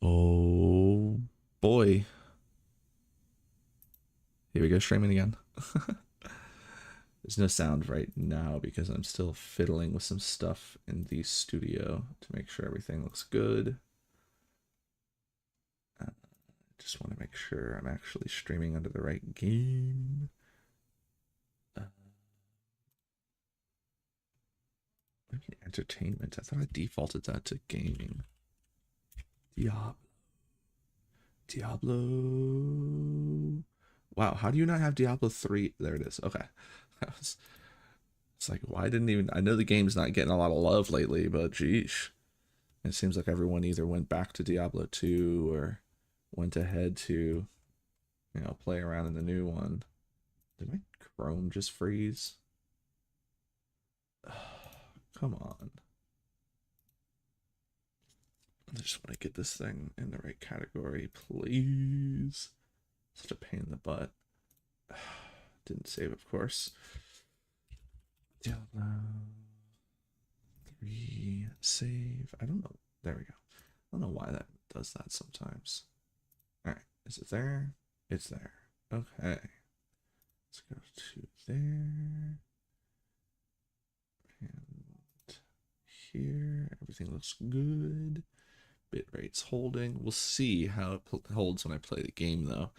Oh boy. Here we go, streaming again. There's no sound right now because I'm still fiddling with some stuff in the studio to make sure everything looks good. Just want to make sure I'm actually streaming under the right game. Maybe entertainment. I thought I defaulted that to gaming. Diablo. Diablo. Wow, how do you not have Diablo 3? There it is. Okay. It's like, why didn't even... I know the game's not getting a lot of love lately, but geesh. It seems like everyone either went back to Diablo 2 or went ahead to, play around in the new one. Did my Chrome just freeze? Come on. I just want to get this thing in the right category, please. Such a pain in the butt. Didn't save, of course. Diablo 3 save. I don't know. There we go. I don't know why that does that sometimes. All right, is it there? It's there. Okay. Let's go to there. And here, everything looks good. Bitrate's holding. We'll see how it holds when I play the game, though.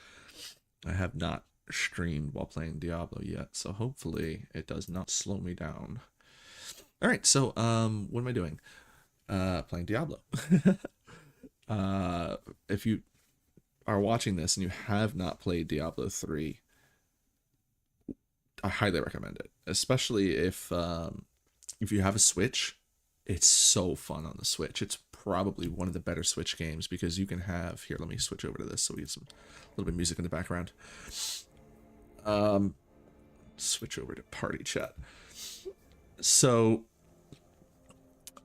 I have not streamed while playing Diablo yet, so hopefully it does not slow me down. All right, so what am I doing? Playing Diablo. If you are watching this and you have not played Diablo 3, I highly recommend it, especially if you have a Switch. It's so fun on the Switch. It's probably one of the better Switch games because you can have... Here, let me switch over to this so we get some little bit of music in the background. Switch over to party chat. So,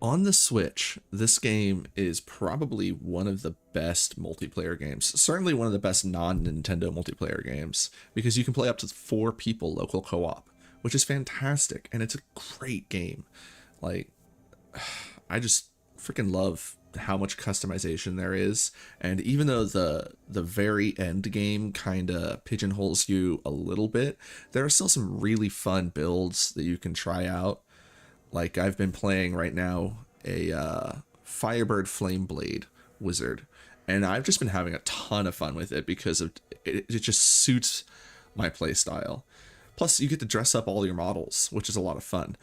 on the Switch, this game is probably one of the best multiplayer games. Certainly one of the best non-Nintendo multiplayer games because you can play up to 4 people local co-op, which is fantastic, and it's a great game. Like, I just freaking love how much customization there is, and even though the very end game kind of pigeonholes you a little bit, there are still some really fun builds that you can try out. Like, I've been playing right now a Firebird Flameblade wizard, and I've just been having a ton of fun with it because it just suits my playstyle. Plus, you get to dress up all your models, which is a lot of fun.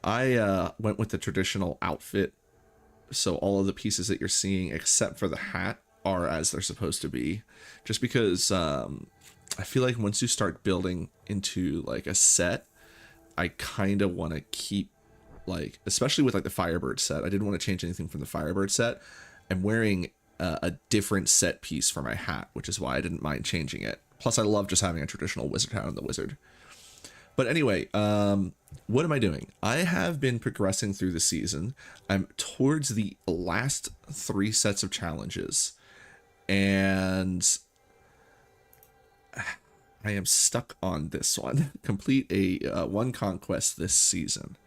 I went with the traditional outfit, so all of the pieces that you're seeing, except for the hat, are as they're supposed to be. Just because I feel like once you start building into like a set, I kind of want to keep, like, especially with like the Firebird set, I didn't want to change anything from the Firebird set. I'm wearing a different set piece for my hat, which is why I didn't mind changing it. Plus, I love just having a traditional wizard hat on the wizard. But anyway, what am I doing? I have been progressing through the season. I'm towards the last 3 sets of challenges, and I am stuck on this one. Complete a 1 conquest this season.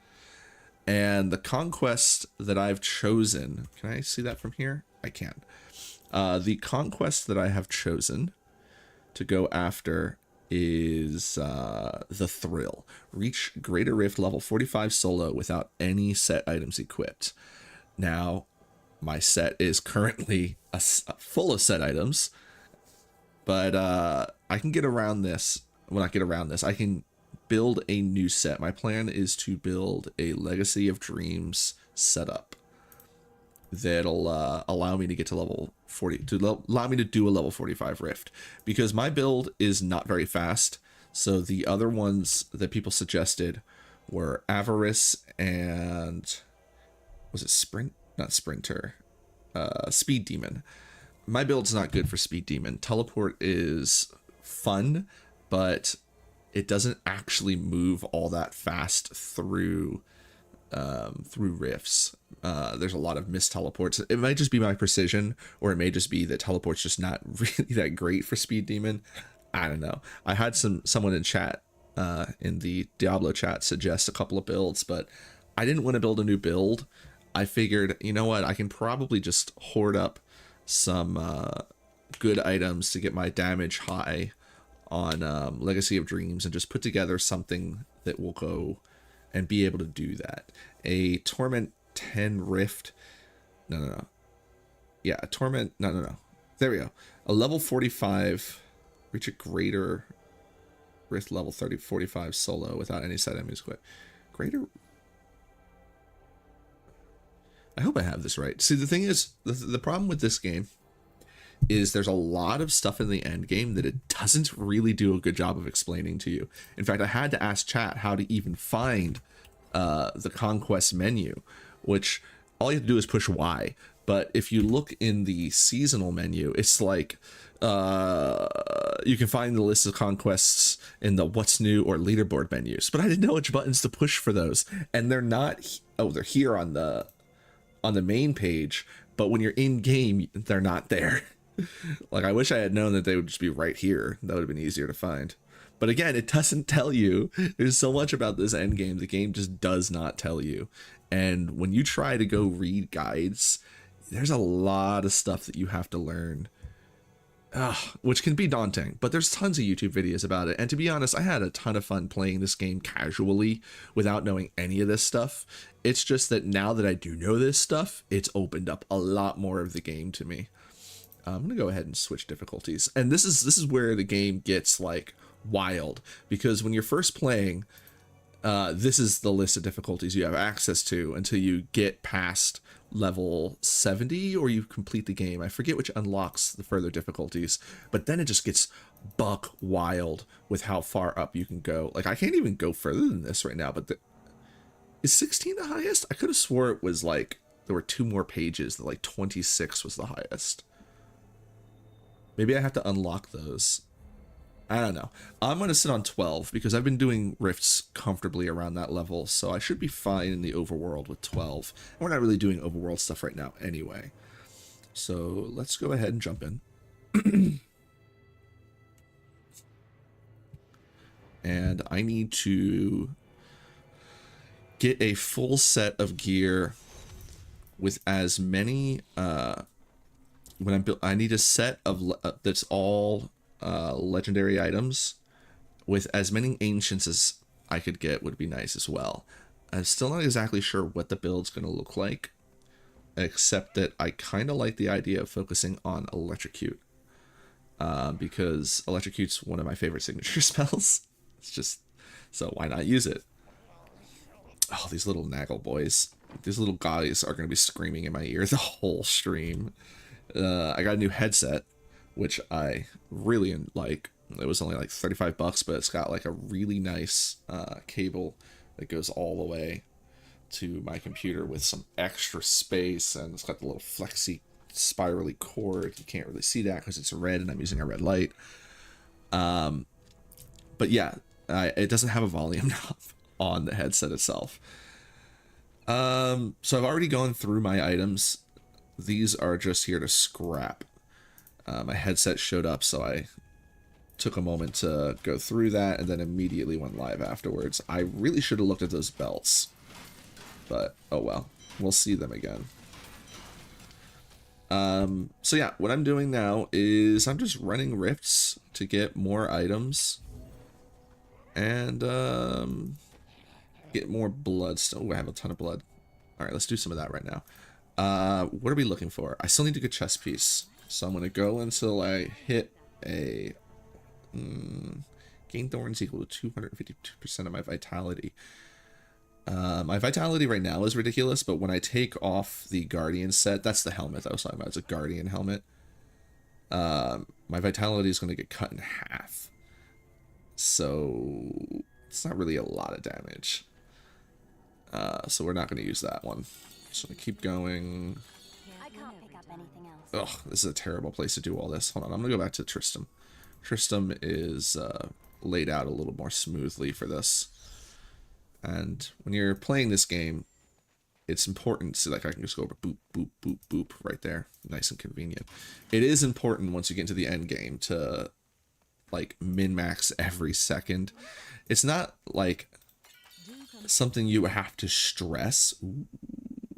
And the conquest that I've chosen, can I see that from here? I can. The conquest that I have chosen to go after is the Thrill. Reach Greater Rift level 45 solo without any set items equipped. Now, my set is currently full of set items, but I can get around this. Well, not get around this. I can build a new set. My plan is to build a Legacy of Dreams setup that'll allow me to get to level 40, to allow me to do a level 45 rift, because my build is not very fast. So the other ones that people suggested were Avarice and, was it Sprint? Not Sprinter. Speed Demon. My build's not good for Speed Demon. Teleport is fun, but it doesn't actually move all that fast through rifts. There's a lot of missed teleports. It might just be my precision, or it may just be that teleport's just not really that great for Speed Demon. I don't know. I had someone in chat, in the Diablo chat, suggest a couple of builds, but I didn't want to build a new build. I figured, you know what, I can probably just hoard up some good items to get my damage high on Legacy of Dreams and just put together something that will go and be able to do that. A Torment 10 Rift. No. Yeah, a Torment. No. There we go. A level 45. Reach a greater Rift level 45 solo without any side enemies quit. Greater. I hope I have this right. See, the thing is, the problem with this game is there's a lot of stuff in the end game that it doesn't really do a good job of explaining to you. In fact, I had to ask chat how to even find the conquest menu, which all you have to do is push Y. But if you look in the seasonal menu, it's like you can find the list of conquests in the what's new or leaderboard menus. But I didn't know which buttons to push for those, and they're not. Oh, they're here on the main page. But when you're in game, they're not there. Like, I wish I had known that they would just be right here. That would have been easier to find. But again, it doesn't tell you. There's so much about this end game. The game just does not tell you. And when you try to go read guides, there's a lot of stuff that you have to learn, which can be daunting. But there's tons of YouTube videos about it. And to be honest, I had a ton of fun playing this game casually without knowing any of this stuff. It's just that now that I do know this stuff, it's opened up a lot more of the game to me. I'm gonna go ahead and switch difficulties, and this is where the game gets like wild, because when you're first playing, this is the list of difficulties you have access to until you get past level 70 or you complete the game. I forget which unlocks the further difficulties, but then it just gets buck wild with how far up you can go. Like, I can't even go further than this right now, but is 16 the highest? I could have swore it was like there were 2 more pages that like 26 was the highest. Maybe I have to unlock those. I don't know. I'm going to sit on 12 because I've been doing rifts comfortably around that level, so I should be fine in the overworld with 12. And we're not really doing overworld stuff right now anyway. So let's go ahead and jump in. And I need to get a full set of gear with as many... I need a set of that's all legendary items with as many ancients as I could get would be nice as well. I'm still not exactly sure what the build's going to look like, except that I kind of like the idea of focusing on electrocute, because electrocute's one of my favorite signature spells. It's just, so why not use it? Oh, these little Naggle boys. These little guys are going to be screaming in my ear the whole stream. I got a new headset, which I really like. It was only like 35 bucks, but it's got like a really nice cable that goes all the way to my computer with some extra space, and it's got the little flexy spirally cord. You can't really see that because it's red and I'm using a red light. But yeah, it doesn't have a volume knob on the headset itself. So I've already gone through my items. These are just here to scrap. My headset showed up, so I took a moment to go through that and then immediately went live afterwards. I really should have looked at those belts, but oh well, we'll see them again. So yeah, what I'm doing now is I'm just running rifts to get more items and get more blood. Oh, I have a ton of blood. All right, let's do some of that right now. What are we looking for? I still need to get chest piece. So I'm going to go until I hit a... gain thorns equal to 252% of my vitality. My vitality right now is ridiculous, but when I take off the Guardian set, that's the helmet that I was talking about. It's a Guardian helmet. My vitality is going to get cut in half. So it's not really a lot of damage. So we're not going to use that one. Just gonna keep going. I can't pick up anything else. Ugh, this is a terrible place to do all this. Hold on, I'm gonna go back to Tristram. Tristram is laid out a little more smoothly for this. And when you're playing this game, it's important. So like I can just go over boop, boop, boop, boop right there. Nice and convenient. It is important once you get into the end game to like min-max every second. It's not like something you have to stress. Ooh,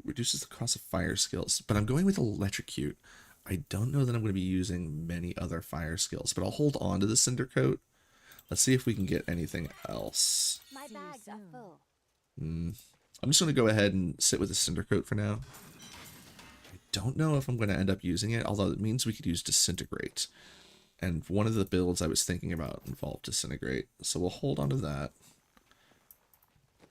reduces the cost of fire skills, but I'm going with electrocute. I don't know that I'm going to be using many other fire skills, but I'll hold on to the Cinder Coat. Let's see if we can get anything else. My bags are full. I'm just going to go ahead and sit with the Cinder Coat for now. I don't know if I'm going to end up using it, although it means we could use Disintegrate. And one of the builds I was thinking about involved Disintegrate, so we'll hold on to that.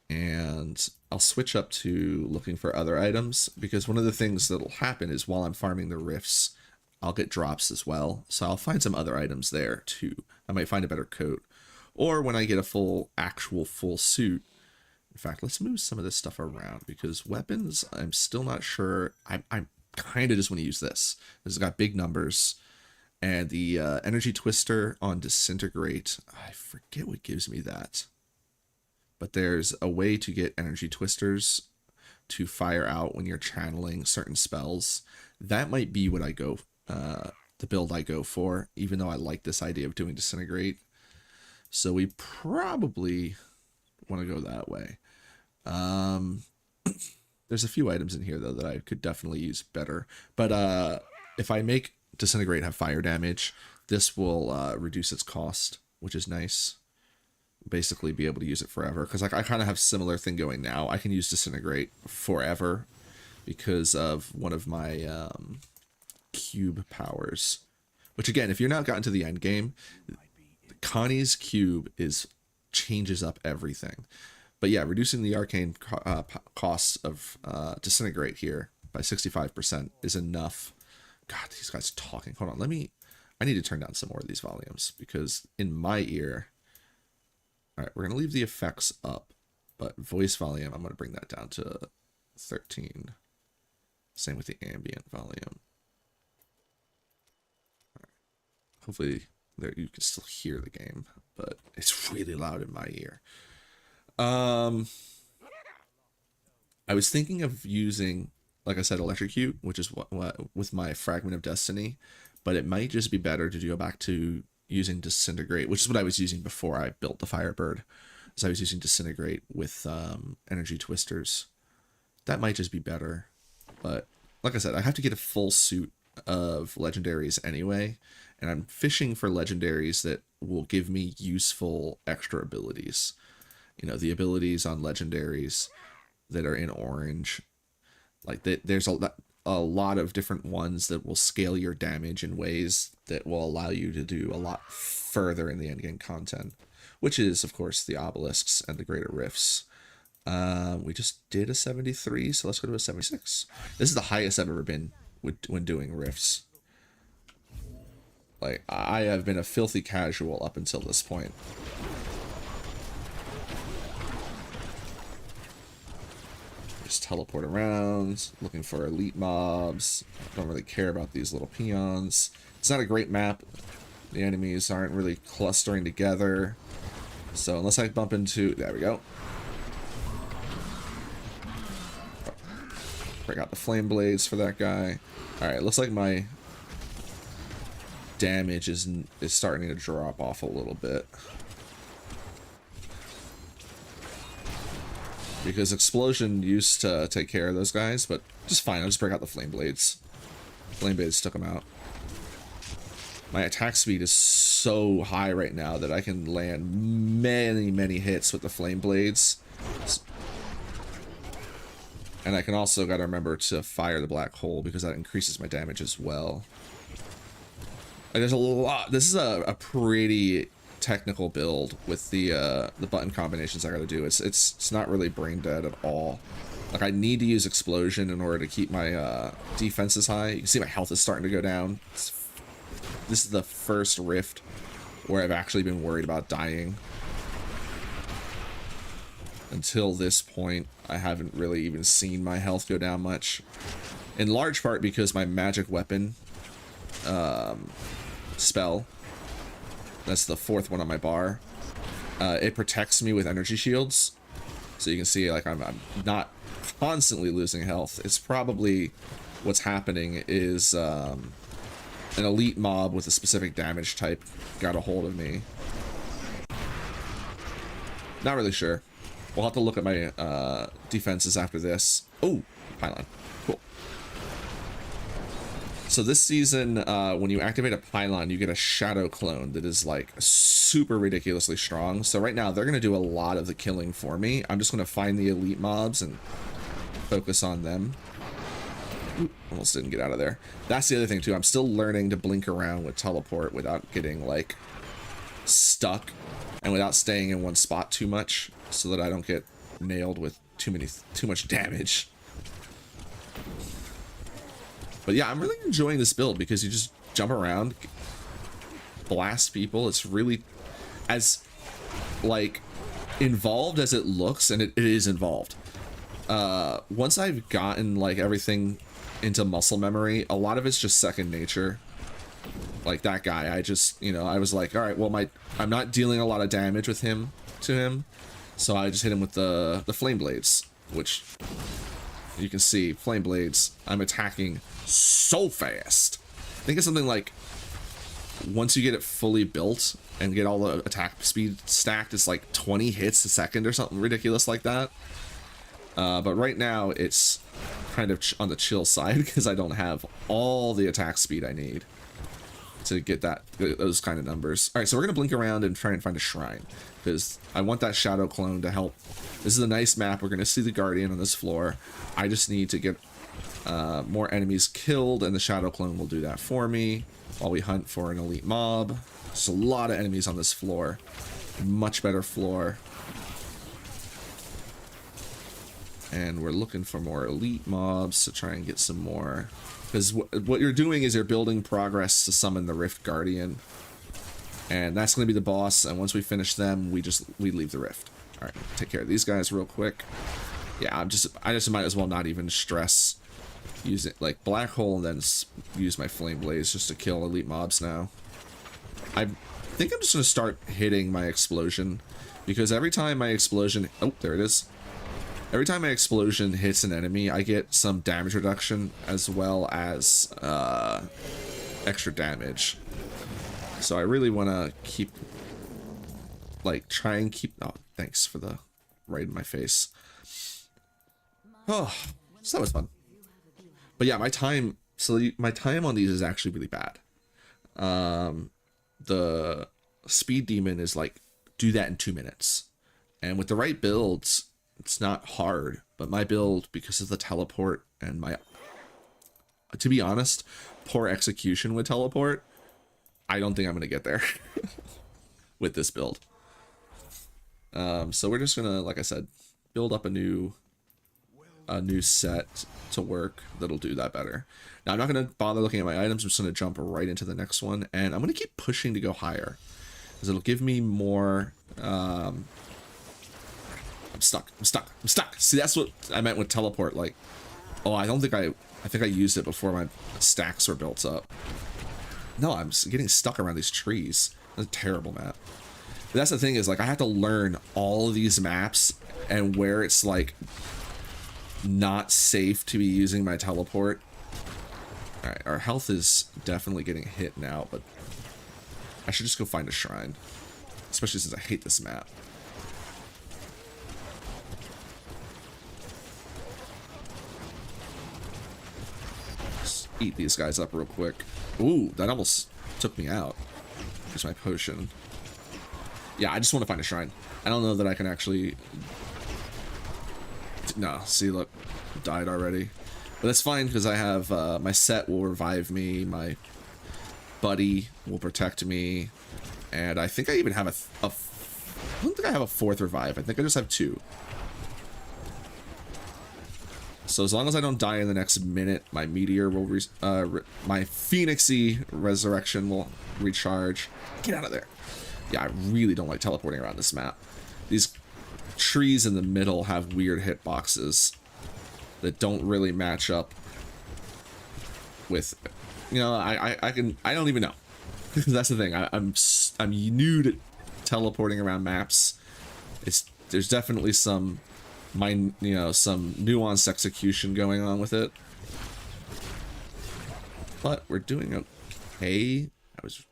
And I'll switch up to looking for other items, because one of the things that'll happen is while I'm farming the rifts, I'll get drops as well. So I'll find some other items there too. I might find a better coat. Or when I get a actual full suit. In fact, let's move some of this stuff around, because weapons, I'm still not sure. I kind of just want to use this. This has got big numbers. And the energy twister on Disintegrate, I forget what gives me that. But there's a way to get energy twisters to fire out when you're channeling certain spells. That might be what I go, the build I go for, even though I like this idea of doing Disintegrate. So we probably want to go that way. There's a few items in here, though, that I could definitely use better. But if I make Disintegrate have fire damage, this will reduce its cost, which is nice. Basically be able to use it forever, because like I kind of have similar thing going now. I can use Disintegrate forever because of one of my cube powers, which again, if you're not gotten to the end game, Connie's cube changes up everything. But yeah, reducing the arcane costs of Disintegrate here by 65% is enough. God, these guys talking. Hold on, I need to turn down some more of these volumes, because in my ear. All right, we're going to leave the effects up, but voice volume, I'm going to bring that down to 13. Same with the ambient volume. All right. Hopefully there you can still hear the game, but it's really loud in my ear. I was thinking of using, like I said, Electrocute, which is what with my Fragment of Destiny, but it might just be better to go back to using Disintegrate, which is what I was using before I built the Firebird. So I was using Disintegrate with energy twisters. That might just be better. But like I said, I have to get a full suit of legendaries anyway, and I'm fishing for legendaries that will give me useful extra abilities. You know, the abilities on legendaries that are in orange. Like there's a lot of different ones that will scale your damage in ways that will allow you to do a lot further in the endgame content, which is, of course, the obelisks and the greater rifts. We just did a 73, so let's go to a 76. This is the highest I've ever been when doing rifts. Like, I have been a filthy casual up until this point. Just teleport around, looking for elite mobs. Don't really care about these little peons. It's not a great map. The enemies aren't really clustering together. So unless I bump into... There we go. Break out the flame blades for that guy. Alright, looks like my damage is starting to drop off a little bit. Because Explosion used to take care of those guys, but just fine. I'll just break out the Flame Blades. Flame Blades took them out. My attack speed is so high right now that I can land many, many hits with the Flame Blades. And I can also gotta remember to fire the Black Hole, because that increases my damage as well. Like, there's a lot. This is a pretty technical build with the button combinations I gotta do. It's not really brain dead at all. Like, I need to use Explosion in order to keep my defenses high. You can see my health is starting to go down. This is the first rift where I've actually been worried about dying. Until this point, I haven't really even seen my health go down much. In large part because my magic weapon spell, that's the fourth one on my bar, it protects me with energy shields. So you can see, like, I'm not constantly losing health. It's probably what's happening is an elite mob with a specific damage type got a hold of me. Not really sure. We'll have to look at my defenses after this. Oh, pylon. Cool. So this season, when you activate a pylon, you get a shadow clone that is like super ridiculously strong. So right now they're going to do a lot of the killing for me. I'm just going to find the elite mobs and focus on them. Oop, almost didn't get out of there. That's the other thing too. I'm still learning to blink around with teleport without getting like stuck and without staying in one spot too much, so that I don't get nailed with too much damage. But yeah, I'm really enjoying this build because you just jump around, blast people. It's really as like involved as it looks, and it is involved. Once I've gotten like everything into muscle memory, a lot of it's just second nature. Like that guy, I just, you know, I was like, all right, well, I'm not dealing a lot of damage with him, so I just hit him with the flame blades, which you can see, flame blades, I'm attacking so fast. I think it's something like, once you get it fully built and get all the attack speed stacked, it's like 20 hits a second or something ridiculous like that. But right now it's kind of on the chill side because I don't have all the attack speed I need to get those kind of numbers. All right, so we're gonna blink around and try and find a shrine because I want that shadow clone to help. This is a nice map. We're gonna see the guardian on this floor. I just need to get more enemies killed, and the shadow clone will do that for me while we hunt for an elite mob. There's a lot of enemies on this floor. Much better floor. And we're looking for more elite mobs to try and get some more. Because what you're doing is you're building progress to summon the Rift Guardian. And that's going to be the boss. And once we finish them, we leave the Rift. All right, take care of these guys real quick. Yeah, I just might as well not even stress using like black hole and then use my flame blaze just to kill elite mobs now. I think I'm just going to start hitting my explosion, because every time my explosion, oh, there it is. Every time my explosion hits an enemy, I get some damage reduction as well as extra damage. So I really want to keep, like, try and keep, oh, thanks for the right in my face. Oh, so that was fun. But yeah, my time on these is actually really bad. The speed demon is like, do that in 2 minutes. And with the right builds, it's not hard, but my build, because of the teleport and my, to be honest, poor execution with teleport, I don't think I'm going to get there with this build. So we're just going to, like I said, build up a new set to work that'll do that better. Now, I'm not going to bother looking at my items. I'm just going to jump right into the next one, and I'm going to keep pushing to go higher because it'll give me more, I'm stuck. See, that's what I meant with teleport. Like, oh, I think I used it before my stacks were built up. No, I'm getting stuck around these trees. That's a terrible map. But that's the thing, is like, I have to learn all of these maps and where it's like not safe to be using my teleport. All right, our health is definitely getting hit now, but I should just go find a shrine, especially since I hate this map. Eat these guys up real quick. Ooh, that almost took me out. Here's my potion. Yeah, I just want to find a shrine. I don't know that I can actually... No, see, look. Died already. But that's fine, because I have... my set will revive me. My buddy will protect me. And I think I even have I don't think I have a 4th revive. I think I just have 2. So as long as I don't die in the next minute, my meteor will, my phoenixy resurrection will recharge. Get out of there. Yeah, I really don't like teleporting around this map. These trees in the middle have weird hitboxes that don't really match up with, you know, I don't even know. That's the thing. I'm new to teleporting around maps. There's definitely some some nuanced execution going on with it, but we're doing okay.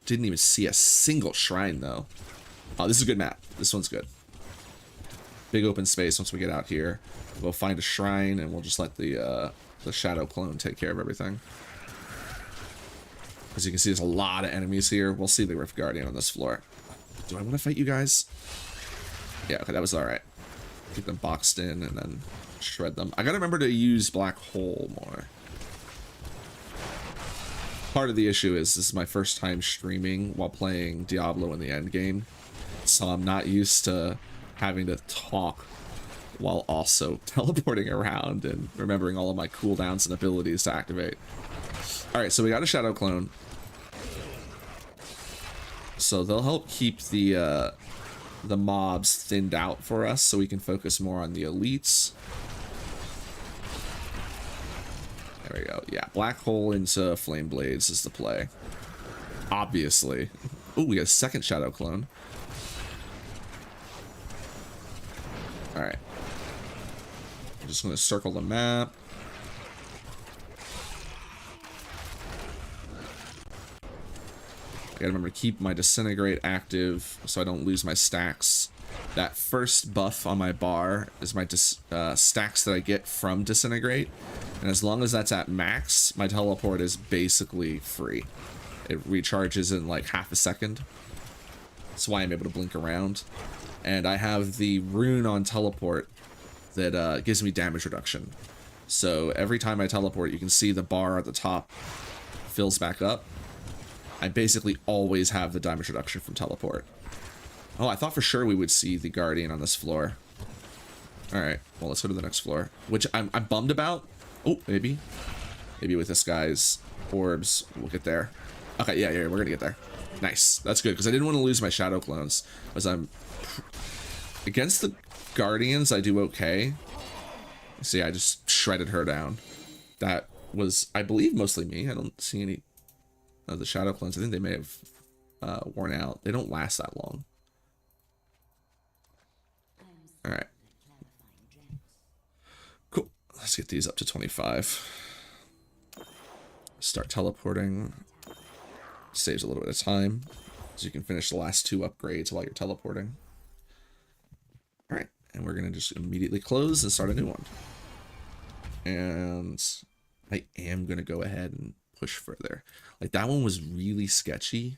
Didn't even see a single shrine though. Oh, this is a good map. This one's good. Big open space. Once we get out here, we'll find a shrine and we'll just let the shadow clone take care of everything. As you can see, there's a lot of enemies here. We'll see the Rift Guardian on this floor. Do I want to fight you guys? Yeah, okay, that was alright. Keep them boxed in and then shred them. I gotta remember to use Black Hole more. Part of the issue is this is my first time streaming while playing Diablo in the Endgame. So I'm not used to having to talk while also teleporting around and remembering all of my cooldowns and abilities to activate. Alright, so we got a Shadow Clone. So they'll help keep the mobs thinned out for us so we can focus more on the elites. There we go. Yeah, Black Hole into Flame Blades is the play. Obviously. Oh, we got a second Shadow Clone. Alright. I'm just going to circle the map. I gotta remember to keep my Disintegrate active so I don't lose my stacks. That first buff on my bar is my stacks that I get from Disintegrate. And as long as that's at max, my teleport is basically free. It recharges in like half a second. That's why I'm able to blink around. And I have the rune on teleport that gives me damage reduction. So every time I teleport, you can see the bar at the top fills back up. I basically always have the damage reduction from teleport. Oh, I thought for sure we would see the Guardian on this floor. Alright, well, let's go to the next floor. Which I'm bummed about. Oh, maybe. Maybe with this guy's orbs, we'll get there. Okay, yeah, we're gonna get there. Nice. That's good, because I didn't want to lose my Shadow Clones. Because I'm... Against the Guardians, I do okay. See, I just shredded her down. That was, I believe, mostly me. I don't see any... the Shadow Clones, I think they may have worn out. They don't last that long. Alright. Cool. Let's get these up to 25. Start teleporting. Saves a little bit of time. So you can finish the last 2 upgrades while you're teleporting. Alright. And we're going to just immediately close and start a new one. And I am going to go ahead and push further. Like, that one was really sketchy.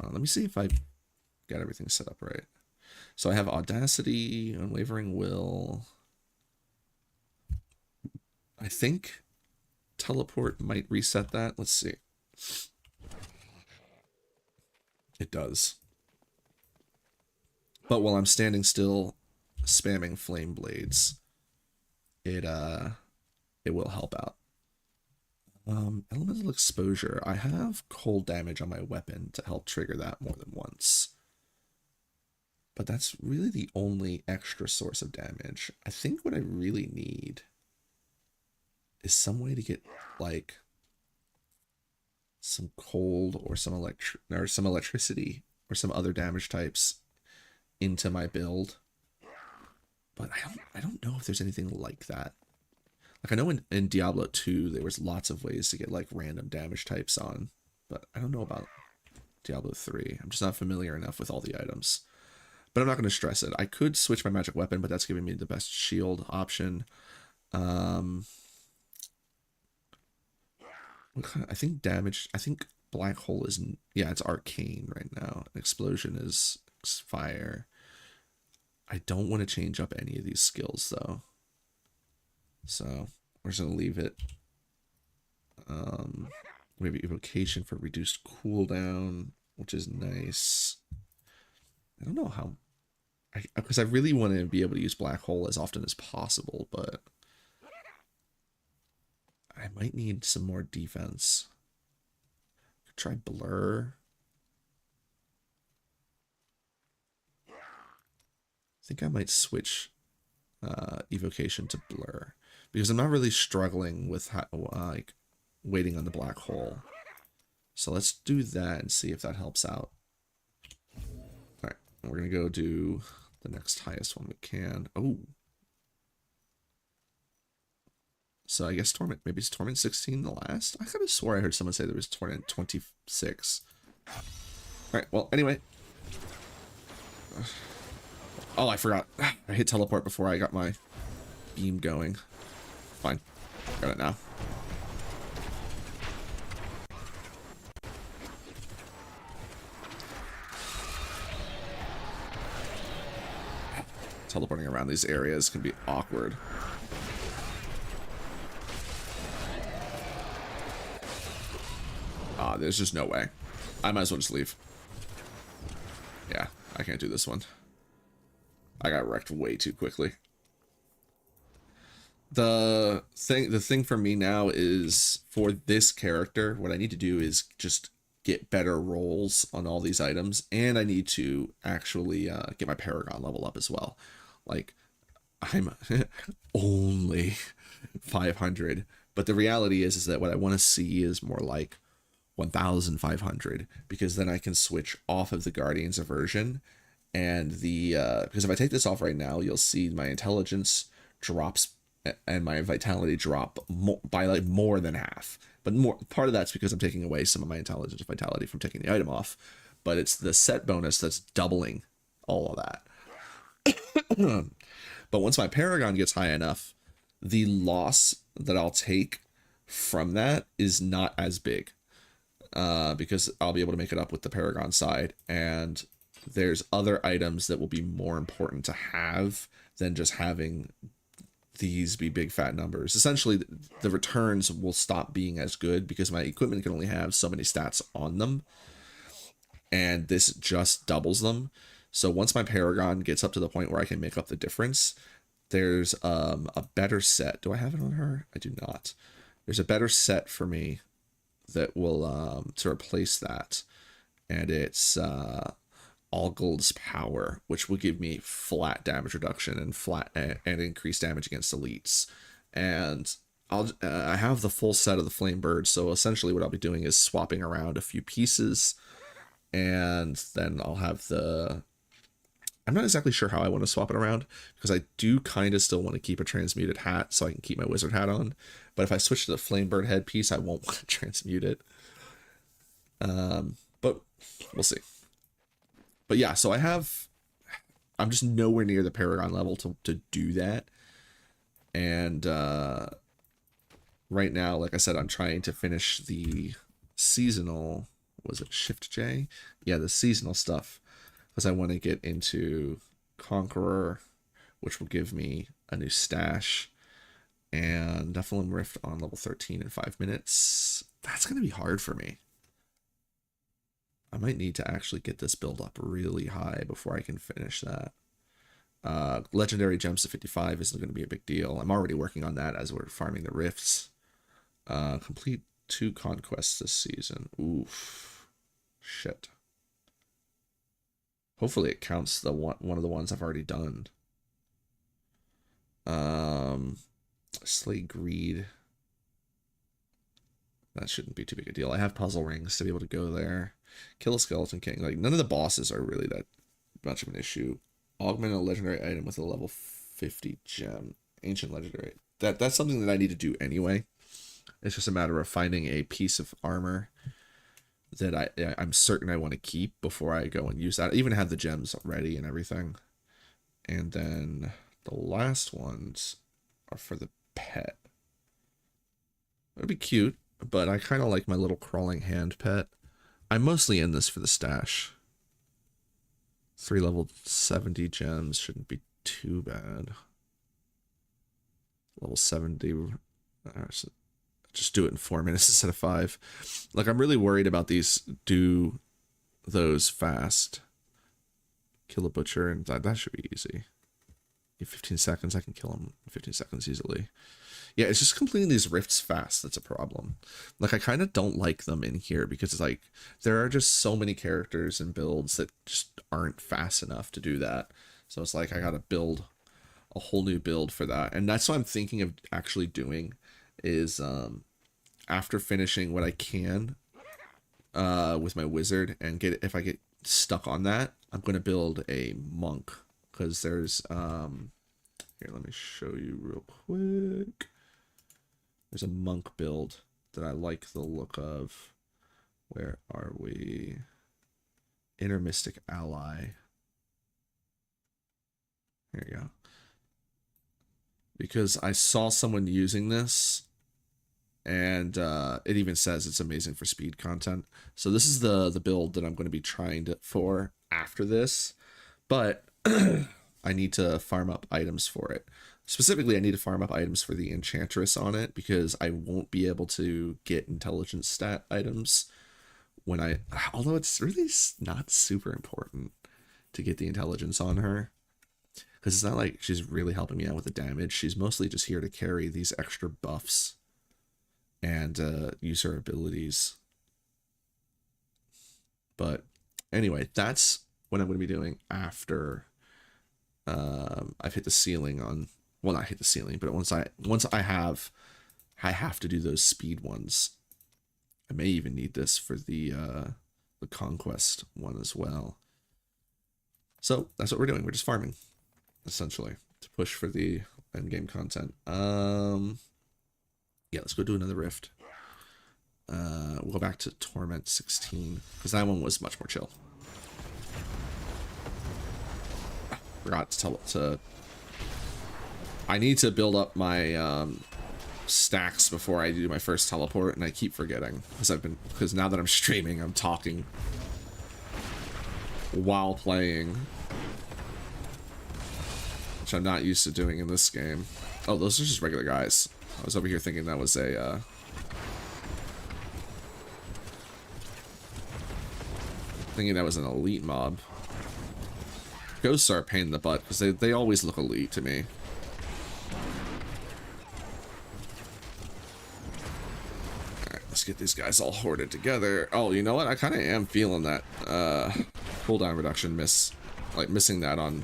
Let me see if I got everything set up right. So I have Audacity, Unwavering Will. I think Teleport might reset that. Let's see. It does. But while I'm standing still, spamming Flame Blades, it will help out. Elemental Exposure. I have cold damage on my weapon to help trigger that more than once. But that's really the only extra source of damage. I think what I really need is some way to get, like, some cold or some electricity or some other damage types into my build. But I don't know if there's anything like that. Like, I know in Diablo 2, there was lots of ways to get, like, random damage types on. But I don't know about Diablo 3. I'm just not familiar enough with all the items. But I'm not going to stress it. I could switch my magic weapon, but that's giving me the best shield option. I think damage... I think Black Hole is... Yeah, it's Arcane right now. Explosion is Fire. I don't want to change up any of these skills, though. So, we're just going to leave it. Maybe Evocation for reduced cooldown, which is nice. I don't know how... Because I really want to be able to use Black Hole as often as possible, but... I might need some more defense. Could try Blur. I think I might switch Evocation to Blur. Because I'm not really struggling with like waiting on the Black Hole. So let's do that and see if that helps out. Alright, we're going to go do the next highest one we can. Oh. So I guess Torment, maybe it's Torment 16 the last? I could have swore I heard someone say there was Torment 26. Alright, well, anyway. Oh, I forgot. I hit teleport before I got my beam going. Fine. Got it now. teleporting around these areas can be awkward. There's just no way. I might as well just leave. Yeah, I can't do this one. I got wrecked way too quickly. The thing for me now is, for this character, what I need to do is just get better rolls on all these items, and I need to actually get my Paragon level up as well. Like, I'm only 500, but the reality is that what I want to see is more like 1,500, because then I can switch off of the Guardians aversion, and the because if I take this off right now, you'll see my intelligence drops and my vitality drop by like more than half. But part of that's because I'm taking away some of my intelligence and vitality from taking the item off, but it's the set bonus that's doubling all of that. But once my Paragon gets high enough, the loss that I'll take from that is not as big, because I'll be able to make it up with the Paragon side, and there's other items that will be more important to have than just having these be big fat numbers. Essentially, the returns will stop being as good because my equipment can only have so many stats on them, and this just doubles them. So once my Paragon gets up to the point where I can make up the difference, there's a better set. Do I have it on her? I do not. There's a better set for me that will to replace that, and it's Algold's Power, which will give me flat damage reduction and increased damage against elites. And I have the full set of the Flame Bird, so essentially what I'll be doing is swapping around a few pieces, and then I'll have the... I'm not exactly sure how I want to swap it around, because I do kind of still want to keep a transmuted hat so I can keep my wizard hat on. But if I switch to the Flame Bird headpiece, I won't want to transmute it. But we'll see. But yeah, so I'm just nowhere near the Paragon level to do that. And right now, like I said, I'm trying to finish the seasonal, was it Shift J? Yeah, the seasonal stuff, because I want to get into Conqueror, which will give me a new stash, and Nephilim Rift on level 13 in 5 minutes. That's going to be hard for me. I might need to actually get this build up really high before I can finish that. Legendary Gems to 55 isn't going to be a big deal. I'm already working on that as we're farming the rifts. Complete 2 conquests this season. Oof. Shit. Hopefully it counts the one of the ones I've already done. Slay Greed. That shouldn't be too big a deal. I have puzzle rings to be able to go there. Kill a Skeleton King. Like, none of the bosses are really that much of an issue. Augment a legendary item with a level 50 gem. Ancient legendary. That's something that I need to do anyway. It's just a matter of finding a piece of armor that I'm certain I want to keep before I go and use that. I even have the gems ready and everything. And then the last ones are for the pet. It'd be cute, but I kind of like my little crawling hand pet. I'm mostly in this for the stash. 3 level 70 gems shouldn't be too bad. Level 70. Just do it in 4 minutes instead of 5. Like, I'm really worried about these. Do those fast. Kill a butcher, and that should be easy. In 15 seconds, I can kill him in 15 seconds easily. Yeah, it's just completing these rifts fast that's a problem. Like, I kind of don't like them in here because it's like there are just so many characters and builds that just aren't fast enough to do that. So it's like I gotta build a whole new build for that. And that's what I'm thinking of actually doing is after finishing what I can with my wizard and if I get stuck on that, I'm going to build a monk, because there's here, let me show you real quick. There's a monk build that I like the look of. Where are we? Inner Mystic Ally. There you go. Because I saw someone using this, and it even says it's amazing for speed content. So this is the build that I'm going to be trying for after this. But I need to farm up items for it. Specifically, I need to farm up items for the Enchantress on it because I won't be able to get intelligence stat items when I... Although it's really not super important to get the intelligence on her. Because it's not like she's really helping me out with the damage. She's mostly just here to carry these extra buffs and use her abilities. But anyway, that's what I'm going to be doing after I've hit the ceiling on... Well, not hit the ceiling, but once I have to do those speed ones. I may even need this for the conquest one as well. So that's what we're doing. We're just farming, essentially, to push for the endgame content. Yeah, let's go do another rift. We'll go back to Torment 16 because that one was much more chill. Forgot to tell it to... I need to build up my stacks before I do my first teleport, and I keep forgetting because now that I'm streaming, I'm talking while playing, which I'm not used to doing in this game. Oh, those are just regular guys. I was over here thinking that was a thinking that was an elite mob. Ghosts are a pain in the butt because they always look elite to me. Let's get these guys all hoarded together. Oh, you know what? I kind of am feeling that cooldown reduction missing that on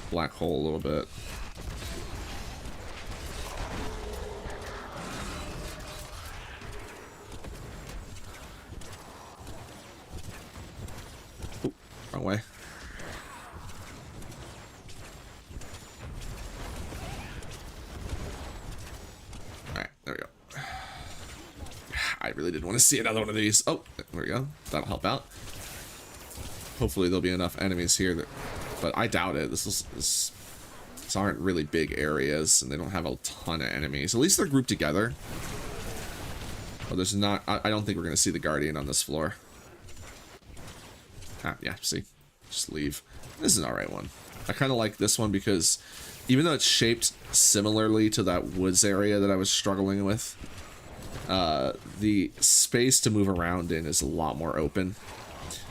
Black Hole a little bit. Ooh, wrong way. Alright, there we go. I really didn't want to see another one of these. Oh, there we go. That'll help out. Hopefully there'll be enough enemies here that, but I doubt it. These aren't really big areas, and they don't have a ton of enemies. At least they're grouped together. Oh, there's not... I don't think we're going to see the Guardian on this floor. Ah, yeah, see? Just leave. This is an alright one. I kind of like this one because even though it's shaped similarly to that woods area that I was struggling with, the space to move around in is a lot more open.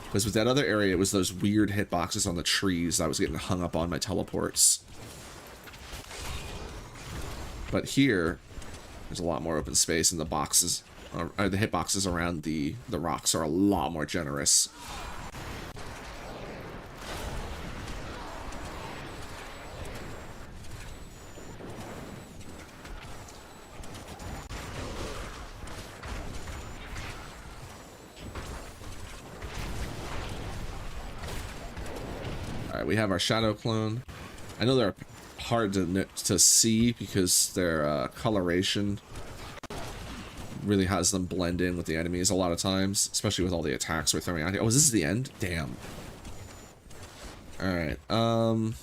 Because with that other area, it was those weird hitboxes on the trees that I was getting hung up on my teleports. But here, there's a lot more open space, and the boxes, the hitboxes around the rocks are a lot more generous. We have our shadow clone. I know they're hard to see because their coloration really has them blend in with the enemies a lot of times, especially with all the attacks we're throwing out here. Oh, is this the end? Damn. Alright, we'll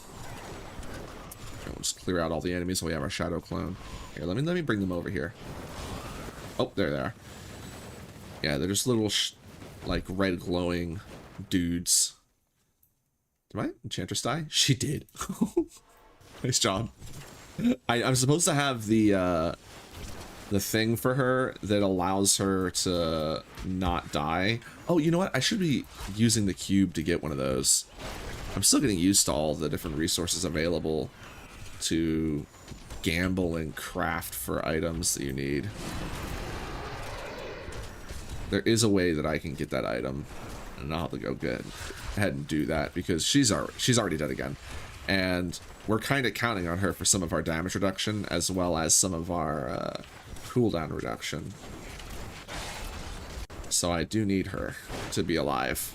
just clear out all the enemies so we have our shadow clone. Here, let me bring them over here. Oh, there they are. Yeah, they're just little like red glowing dudes. Did my Enchantress die? She did. Nice job. I'm supposed to have the thing for her that allows her to not die. Oh, you know what? I should be using the cube to get one of those. I'm still getting used to all the different resources available to gamble and craft for items that you need. There is a way that I can get that item, and I'll have to go get ahead and do that because she's already dead again, and we're kind of counting on her for some of our damage reduction as well as some of our cooldown reduction. So I do need her to be alive.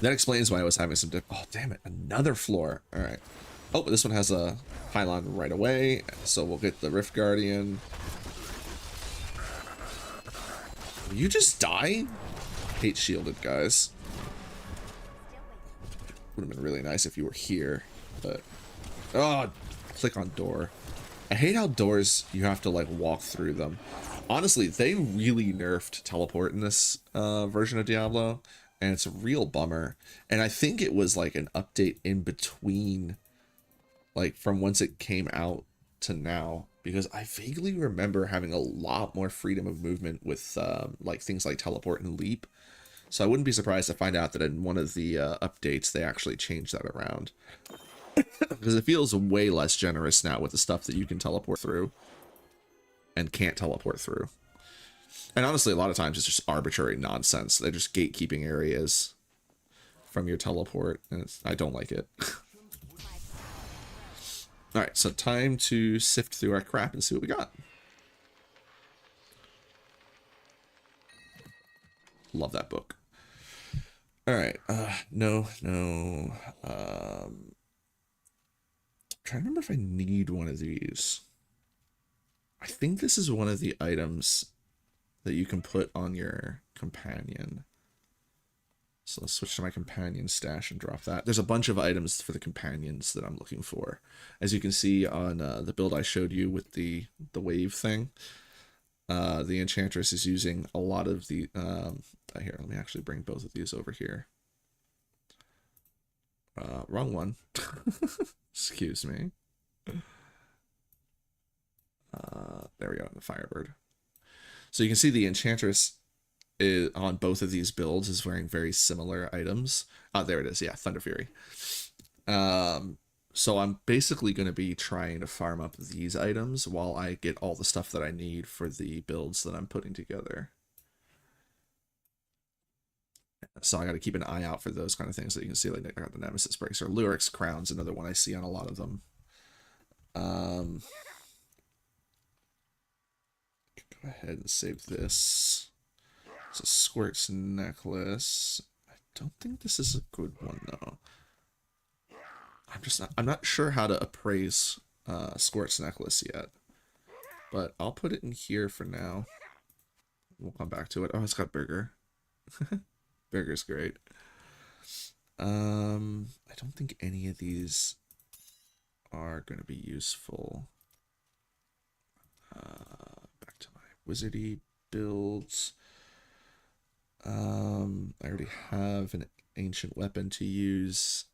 That explains why I was having some oh, damn it, another floor. All right. Oh, but this one has a pylon right away, so we'll get the Rift Guardian. Will you just die? Hate shielded guys. Would have been really nice if you were here, but oh, click on door. I hate how doors you have to like walk through them. Honestly, they really nerfed teleport in this version of Diablo. and it's a real bummer. And I think it was like an update in between, like from once it came out to now, because I vaguely remember having a lot more freedom of movement with like things like teleport and leap. So I wouldn't be surprised to find out that in one of the updates they actually changed that around, because it feels way less generous now with the stuff that you can teleport through and can't teleport through. And honestly, a lot of times it's just arbitrary nonsense. They're just gatekeeping areas from your teleport, and I don't like it. All right, so time to sift through our crap and see what we got. Love that book. All right, no. Trying to remember if I need one of these. I think this is one of the items that you can put on your companion. So let's switch to my companion stash and drop that. There's a bunch of items for the companions that I'm looking for. As you can see on the build I showed you with the wave thing, the Enchantress is using a lot of the... here, let me actually bring both of these over here. Wrong one. Excuse me. There we go, the Firebird. So you can see the Enchantress is, on both of these builds, is wearing very similar items. Oh, there it is. Yeah, Thunder Fury. So I'm basically going to be trying to farm up these items while I get all the stuff that I need for the builds that I'm putting together. So I got to keep an eye out for those kind of things that you can see. Like I got the Nemesis Bracer. Lyric's Crown's another one I see on a lot of them. Go ahead and save this. It's a Squirt's necklace. I don't think this is a good one though. I'm not sure how to appraise Squirt's necklace yet, but I'll put it in here for now. We'll come back to it. Oh, it's got Burger. Burger's great. I don't think any of these are going to be useful. Back to my wizardy builds. I already have an ancient weapon to use.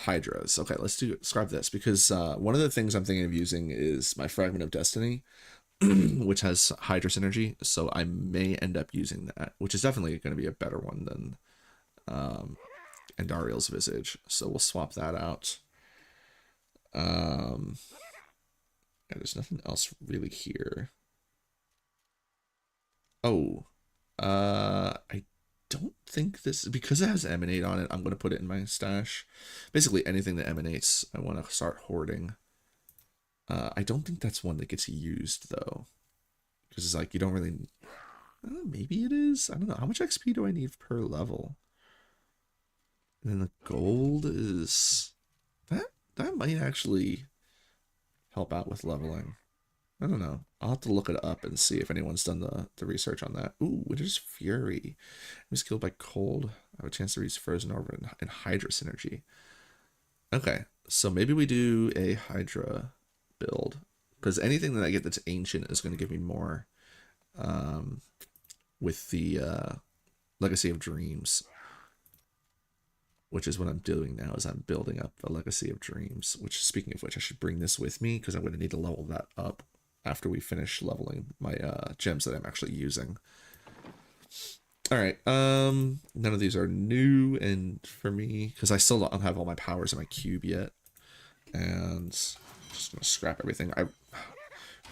Hydras. Okay, let's describe this, because one of the things I'm thinking of using is my Fragment of Destiny, which has Hydra synergy, so I may end up using that, which is definitely going to be a better one than Andariel's Visage, so we'll swap that out. Yeah, there's nothing else really here. Oh, I don't think this, because it has Emanate on it, I'm going to put it in my stash. Basically anything that emanates, I want to start hoarding. I don't think that's one that gets used, though. Because it's like, you don't really... maybe it is? I don't know. How much XP do I need per level? And then the gold is... That might actually help out with leveling. I don't know. I'll have to look it up and see if anyone's done the research on that. Ooh, Winter's Fury. I was killed by cold. I have a chance to reach Frozen Orb and Hydra synergy. Okay, so maybe we do a Hydra build, because anything that I get that's ancient is going to give me more with the Legacy of Dreams, which is what I'm doing now, is I'm building up a Legacy of Dreams, which, speaking of which, I should bring this with me, because I'm going to need to level that up after we finish leveling my gems that I'm actually using. All right, none of these are new, and for me, because I still don't have all my powers in my cube yet, and just gonna scrap everything. I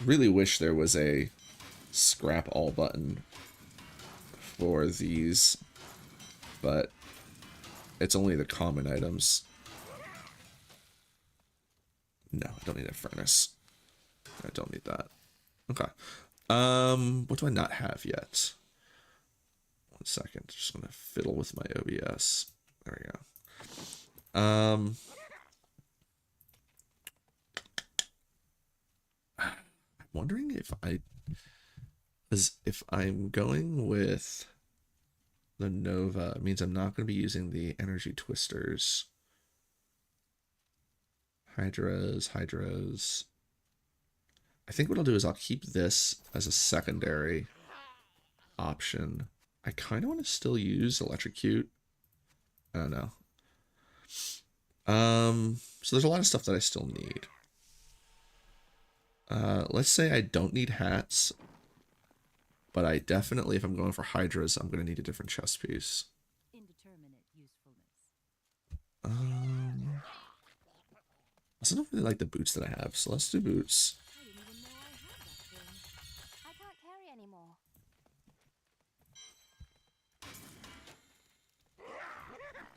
really wish there was a scrap all button for these, but it's only the common items. No, I don't need a furnace. I don't need that. Okay. What do I not have yet? 1 second. Just gonna fiddle with my OBS. There we go. I'm wondering if I'm going with the Nova, it means I'm not going to be using the energy twisters. Hydras. I think what I'll do is I'll keep this as a secondary option. I kind of want to still use electrocute. I don't know. So there's a lot of stuff that I still need. Let's say I don't need hats, but I definitely, if I'm going for hydras, I'm going to need a different chest piece. Indeterminate usefulness. I also don't really like the boots that I have, so let's do boots. I didn't even know I had that thing. I can't carry anymore. Hello there.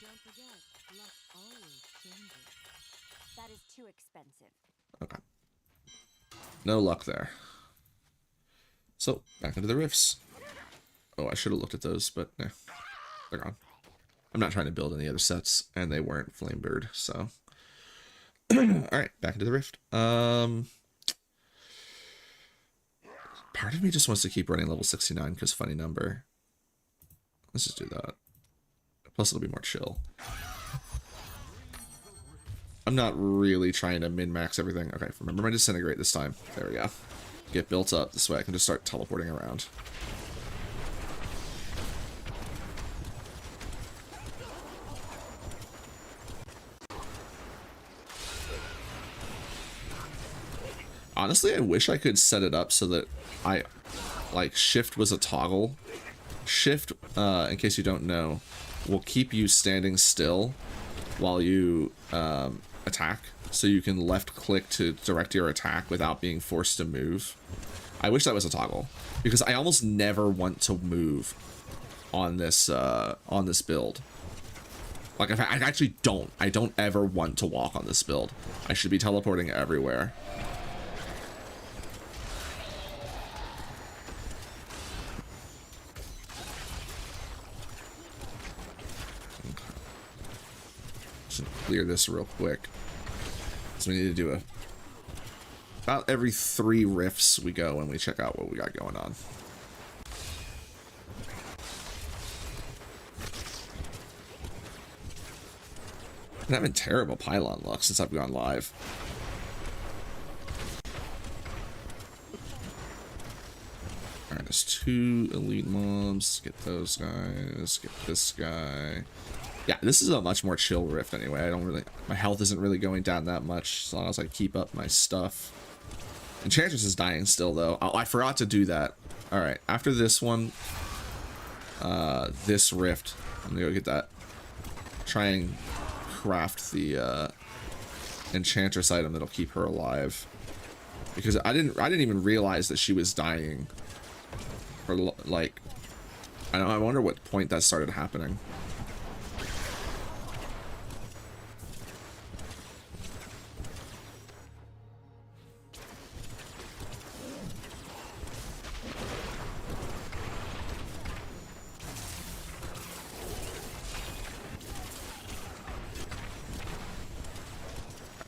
Don't forget, luck always changes. That is too expensive. Okay. No luck there. So, back into the rifts. Oh, I should have looked at those, but nah, they're gone. I'm not trying to build any other sets, and they weren't Flamebird, so. Alright, back into the rift. Part of me just wants to keep running level 69 because funny number. Let's just do that. Plus it'll be more chill. I'm not really trying to min-max everything. Okay, remember my disintegrate this time. There we go. Get built up. This way I can just start teleporting around. Honestly, I wish I could set it up so that shift was a toggle. Shift, in case you don't know, will keep you standing still while you attack, so you can left click to direct your attack without being forced to move. I wish that was a toggle, because I almost never want to move on this build. Like, I actually don't. I don't ever want to walk on this build. I should be teleporting everywhere. Clear this real quick. So we need to do about every 3 rifts we go and we check out what we got going on. I'm having terrible pylon luck since I've gone live. Alright, there's 2 elite mobs. Get those guys. Get this guy. Yeah, this is a much more chill rift anyway. My health isn't really going down that much as long as I keep up my stuff. Enchantress is dying still though. Oh, I forgot to do that. All right, after this one, this rift, I'm gonna go get that. Try and craft the Enchantress item that'll keep her alive. Because I didn't even realize that she was dying. For like, I wonder what point that started happening.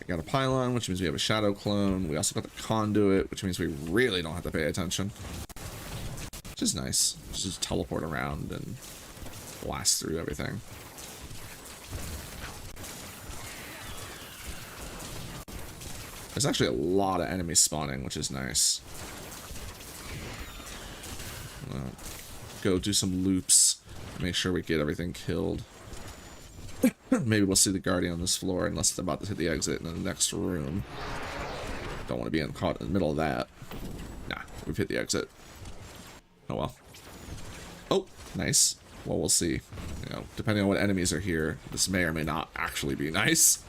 Got a pylon, which means we have a shadow clone. We also got the conduit, which means we really don't have to pay attention. Which is nice. Just teleport around and blast through everything. There's actually a lot of enemies spawning, which is nice. Go do some loops. Make sure we get everything killed. Maybe we'll see the Guardian on this floor unless it's about to hit the exit in the next room. Don't want to be caught in the middle of that. Nah, we've hit the exit. Oh well. Oh, nice. Well, we'll see. You know, depending on what enemies are here, this may or may not actually be nice.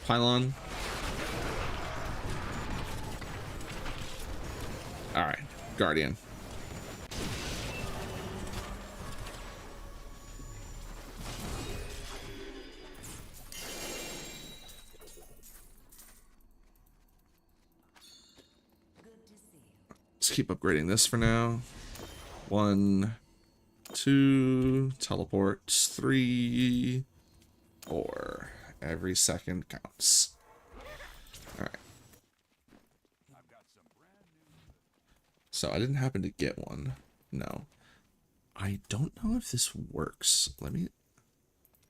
Pylon. Guardian. Let's keep upgrading this for now. 1, 2, teleports, 3, 4. Every second counts. Alright. So I didn't happen to get one. No. I don't know if this works. Let me...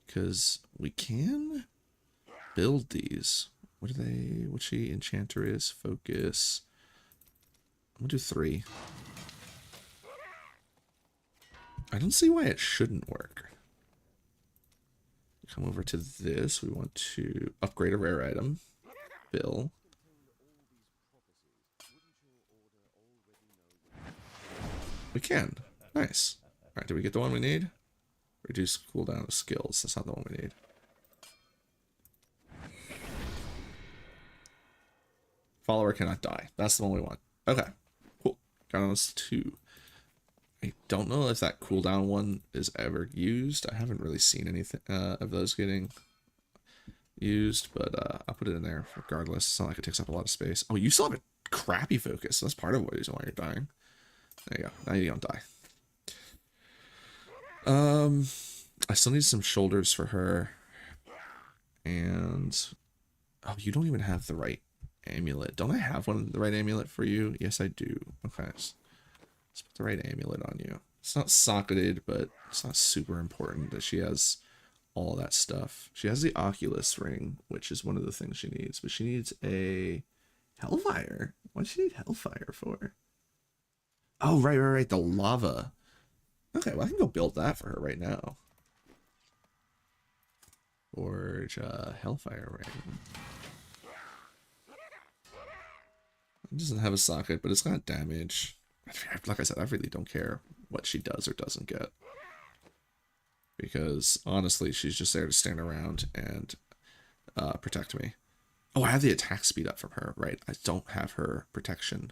Because we can build these. What are they? What she? Enchanter is? Focus. I'm gonna do 3. I don't see why it shouldn't work. Come over to this. We want to upgrade a rare item. Bill. We can. Nice. Alright, did we get the one we need? Reduce cooldown of skills. That's not the one we need. Follower cannot die. That's the one we want. Okay. Cool. Got on us 2. I don't know if that cooldown one is ever used. I haven't really seen anything of those getting used, but I'll put it in there regardless. It's not like it takes up a lot of space. Oh, you still have a crappy focus. That's part of the reason why you're dying. There you go. Now you don't die. I still need some shoulders for her. And oh, you don't even have the right amulet. Don't I have the right amulet for you? Yes, I do. Okay. Let's put the right amulet on you. It's not socketed, but it's not super important that she has all that stuff. She has the Oculus ring, which is one of the things she needs, but she needs a Hellfire. What does she need Hellfire for? Oh, right. The lava. Okay, well, I can go build that for her right now. Forge Hellfire ring. It doesn't have a socket, but it's got damage. Like I said, I really don't care what she does or doesn't get. Because, honestly, she's just there to stand around and protect me. Oh, I have the attack speed up from her, right? I don't have her protection.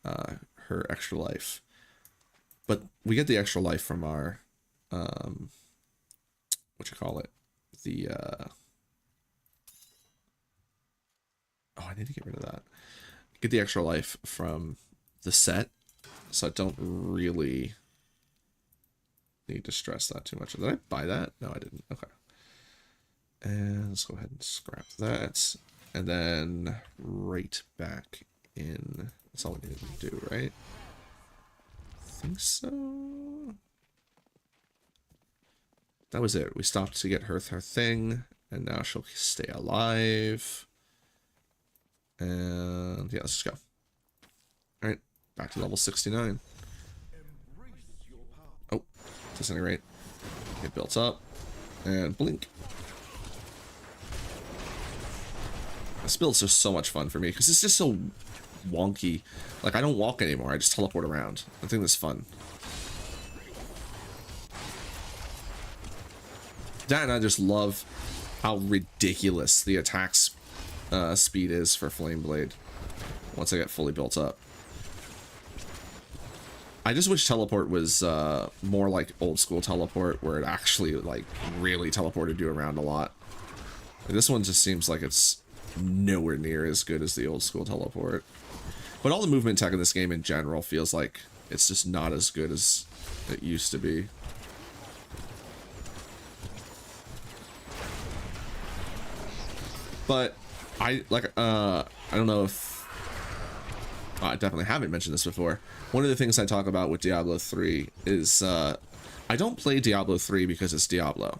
Her extra life. But we get the extra life from our, the, oh, I need to get rid of that. Get the extra life from the set, so I don't really need to stress that too much. Did I buy that? No, I didn't. Okay. And let's go ahead and scrap that. And then right back in. That's all we need to do, right? I think so. That was it. We stopped to get her thing, and now she'll stay alive. And yeah, let's just go. Alright, back to level 69. Oh, disintegrate. Get built up. And blink. This build's just so much fun for me, because it's just so wonky. Like, I don't walk anymore, I just teleport around. I think that's fun. That, and I just love how ridiculous the attack speed is for Flame Blade once I get fully built up. I just wish teleport was more like old school teleport, where it actually like really teleported you around a lot. This one just seems like it's nowhere near as good as the old school teleport. But all the movement tech in this game in general feels like it's just not as good as it used to be. But I don't know if I definitely haven't mentioned this before. One of the things I talk about with Diablo 3 is I don't play Diablo 3 because it's Diablo.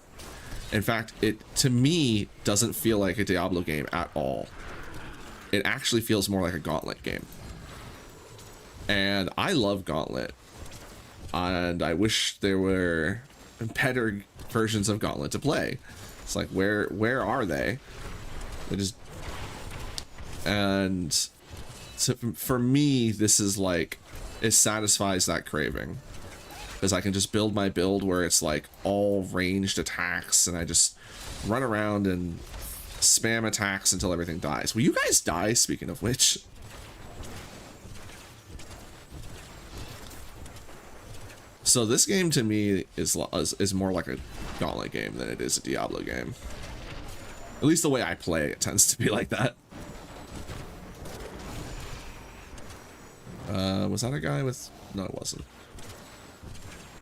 In fact, it, to me, doesn't feel like a Diablo game at all. It actually feels more like a Gauntlet game. And I love Gauntlet. And I wish there were better versions of Gauntlet to play. It's like, where are they? They just... And so for me, this is like, it satisfies that craving. Because I can just build my build where it's like all ranged attacks, and I just run around and spam attacks until everything dies. Will you guys die, speaking of which? So this game to me is more like a Gauntlet game than it is a Diablo game. At least the way I play it tends to be like that. Was that a guy with... No, it wasn't.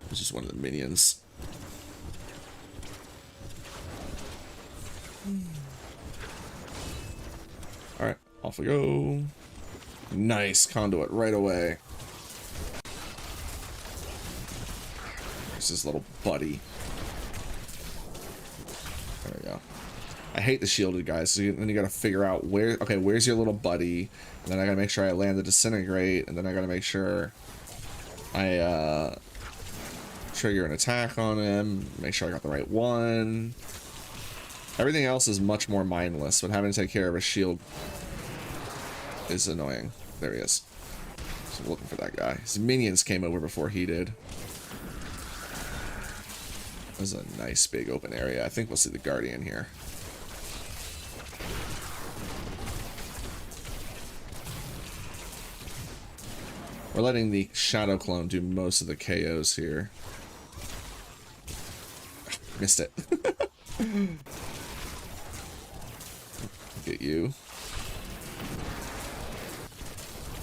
It was just one of the minions. Alright, off we go. Nice conduit right away. There's his little buddy. There we go. I hate the shielded guys, so then you gotta figure out where... Okay, where's your little buddy? And then I gotta make sure I land the disintegrate, and then I gotta make sure I trigger an attack on him, make sure I got the right one. Everything else is much more mindless, but having to take care of a shield is annoying. There he is. So I'm looking for that guy. His minions came over before he did. This is a nice big open area. I think we'll see the Guardian here. We're letting the Shadow Clone do most of the KOs here. Missed it. Get you.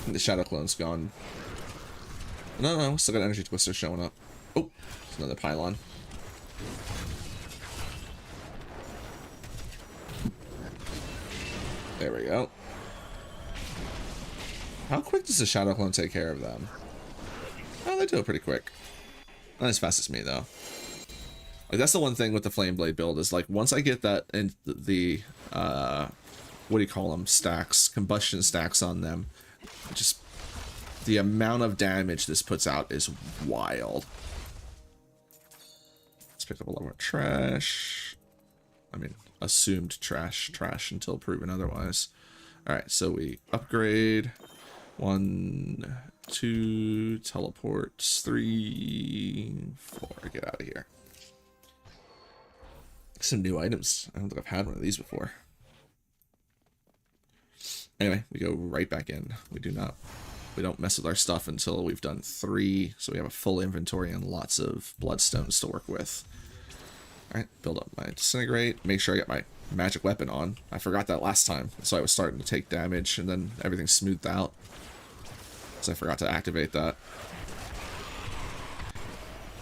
The Shadow Clone's gone. No, still got Energy Twister showing up. Oh, there's another pylon. There we go. How quick does the Shadow Clone take care of them? Oh, they do it pretty quick. Not as fast as me, though. Like, that's the one thing with the Flame Blade build, is like, once I get that in the what do you call them? Stacks, combustion stacks on them, just the amount of damage this puts out is wild. Let's pick up a lot more trash. I mean, assumed trash until proven otherwise. Alright, so we upgrade. 1, 2, teleports, 3, 4. Get out of here. Some new items. I don't think I've had one of these before. Anyway, we go right back in. We don't mess with our stuff until we've done 3, so we have a full inventory and lots of bloodstones to work with. Alright, build up my disintegrate. Make sure I get my magic weapon on. I forgot that last time, so I was starting to take damage, and then everything smoothed out. So I forgot to activate that.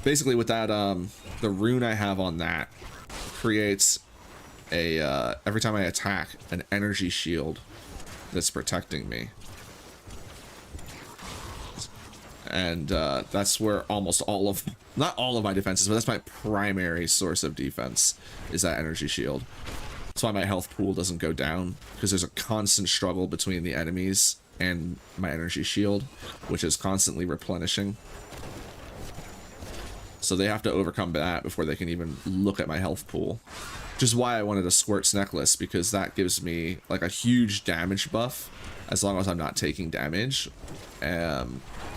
Basically, with that, the rune I have on that creates a, every time I attack, an energy shield that's protecting me. And that's where almost all of, not all of my defenses, but that's my primary source of defense, is that energy shield. That's why my health pool doesn't go down, because there's a constant struggle between the enemies and my energy shield, which is constantly replenishing. So they have to overcome that before they can even look at my health pool. Which is why I wanted a Squirt's Necklace, because that gives me like a huge damage buff as long as I'm not taking damage. The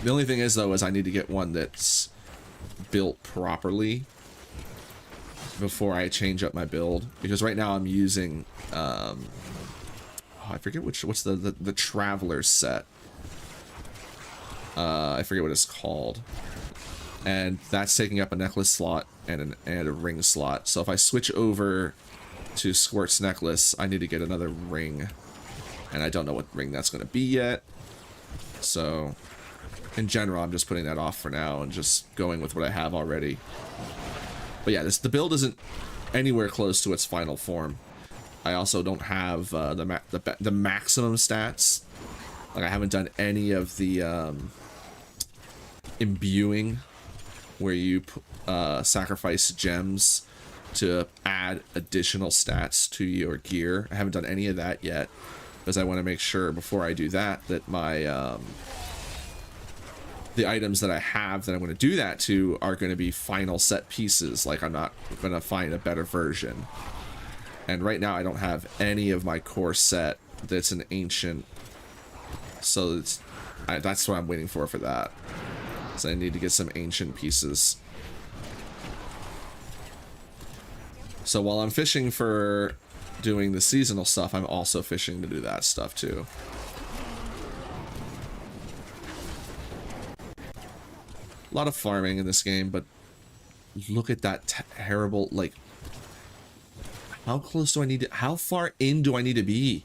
only thing is, though, is I need to get one that's built properly before I change up my build, because right now I'm using I forget what's the Traveler's set. I forget what it's called, and that's taking up a necklace slot and a ring slot. So if I switch over to Squirt's Necklace, I need to get another ring, and I don't know what ring that's going to be yet. So in general, I'm just putting that off for now and just going with what I have already. But yeah, the build isn't anywhere close to its final form. I also don't have the maximum stats. Like, I haven't done any of the imbuing, where you sacrifice gems to add additional stats to your gear. I haven't done any of that yet, because I want to make sure before I do that that my the items that I have that I'm going to do that to are going to be final set pieces. Like, I'm not going to find a better version. And right now I don't have any of my core set that's an ancient. So that's what I'm waiting for that. So I need to get some ancient pieces. So while I'm fishing for doing the seasonal stuff, I'm also fishing to do that stuff too. lot of farming in this game, but look at that terrible, like, how close do I need to, how far in do I need to be?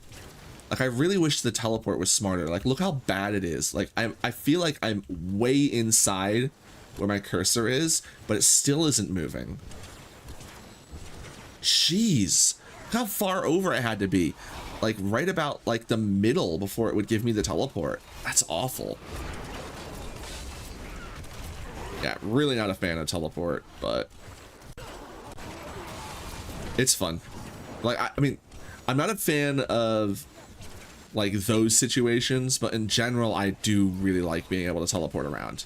Like, I really wish the teleport was smarter. Like, look how bad it is. Like, I feel like I'm way inside where my cursor is, but it still isn't moving. Jeez, look how far over I had to be. Like, right about, like, the middle before it would give me the teleport. That's awful. Yeah, really not a fan of teleport, but it's fun. Like, I mean, I'm not a fan of, like, those situations, but in general, I do really like being able to teleport around.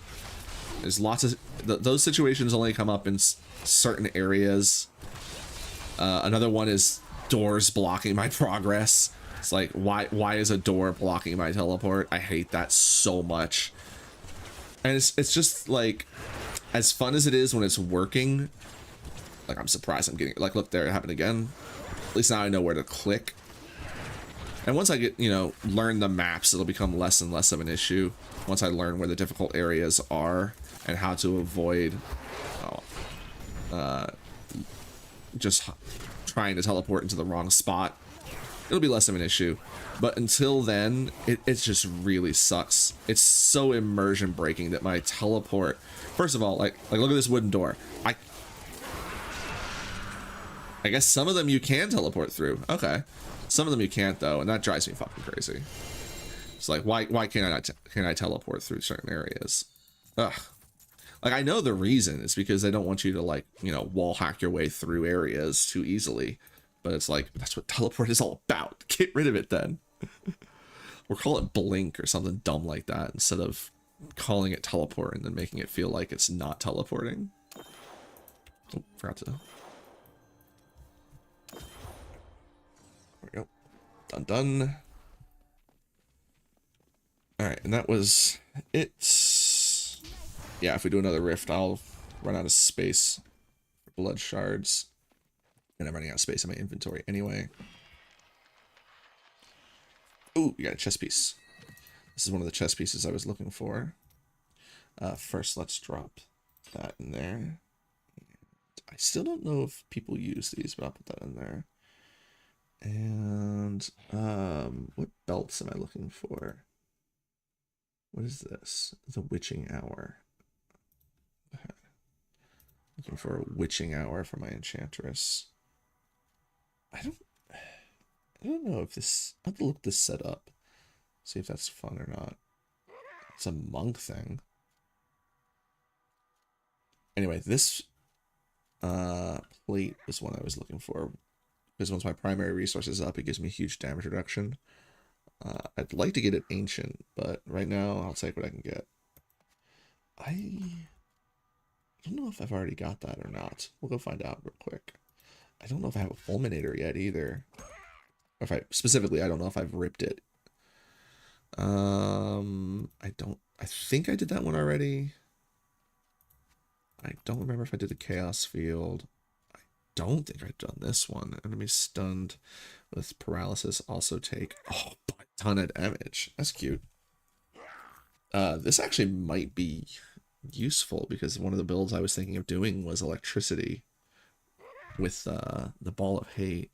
There's lots of... those situations only come up in certain areas. Another one is doors blocking my progress. It's like, why is a door blocking my teleport? I hate that so much. And it's just, like, as fun as it is when it's working, like, I'm surprised I'm getting... like, look, there, it happened again. At least now I know where to click. And once I get, you know, learn the maps, it'll become less and less of an issue. Once I learn where the difficult areas are and how to avoid just trying to teleport into the wrong spot, it'll be less of an issue. But until then, it just really sucks. It's so immersion breaking that my teleport... First of all, like look at this wooden door. I guess some of them you can teleport through. Okay. Some of them you can't, though, and that drives me fucking crazy. It's like, why can't I teleport through certain areas? Ugh. Like, I know the reason. It's because they don't want you to, like, you know, wall hack your way through areas too easily. But it's like, that's what teleport is all about. Get rid of it then. Or call it blink or something dumb like that instead of calling it teleport and then making it feel like it's not teleporting. Oh, forgot to... There we go. Done. Alright, and that was it. Yeah, if we do another rift, I'll run out of space for blood shards. And I'm running out of space in my inventory anyway. Ooh, we got a chest piece. This is one of the chest pieces I was looking for. First, let's drop that in there. I still don't know if people use these, but I'll put that in there. And what belts am I looking for? What is this? The witching hour. Okay. Looking for a witching hour for my enchantress. I don't know if this... I have to look this set up. See if that's fun or not. It's a monk thing. Anyway, this plate is one I was looking for. Because once my primary resource is up, it gives me huge damage reduction. I'd like to get it ancient, but right now I'll take what I can get. I don't know if I've already got that or not. We'll go find out real quick. I don't know if I have a fulminator yet either. Or if I specifically, I don't know if I've ripped it. I think I did that one already. I don't remember if I did the chaos field. I don't think I've done this one. Enemy stunned with paralysis also take a ton of damage. That's cute. This actually might be useful because one of the builds I was thinking of doing was electricity with the ball of hate,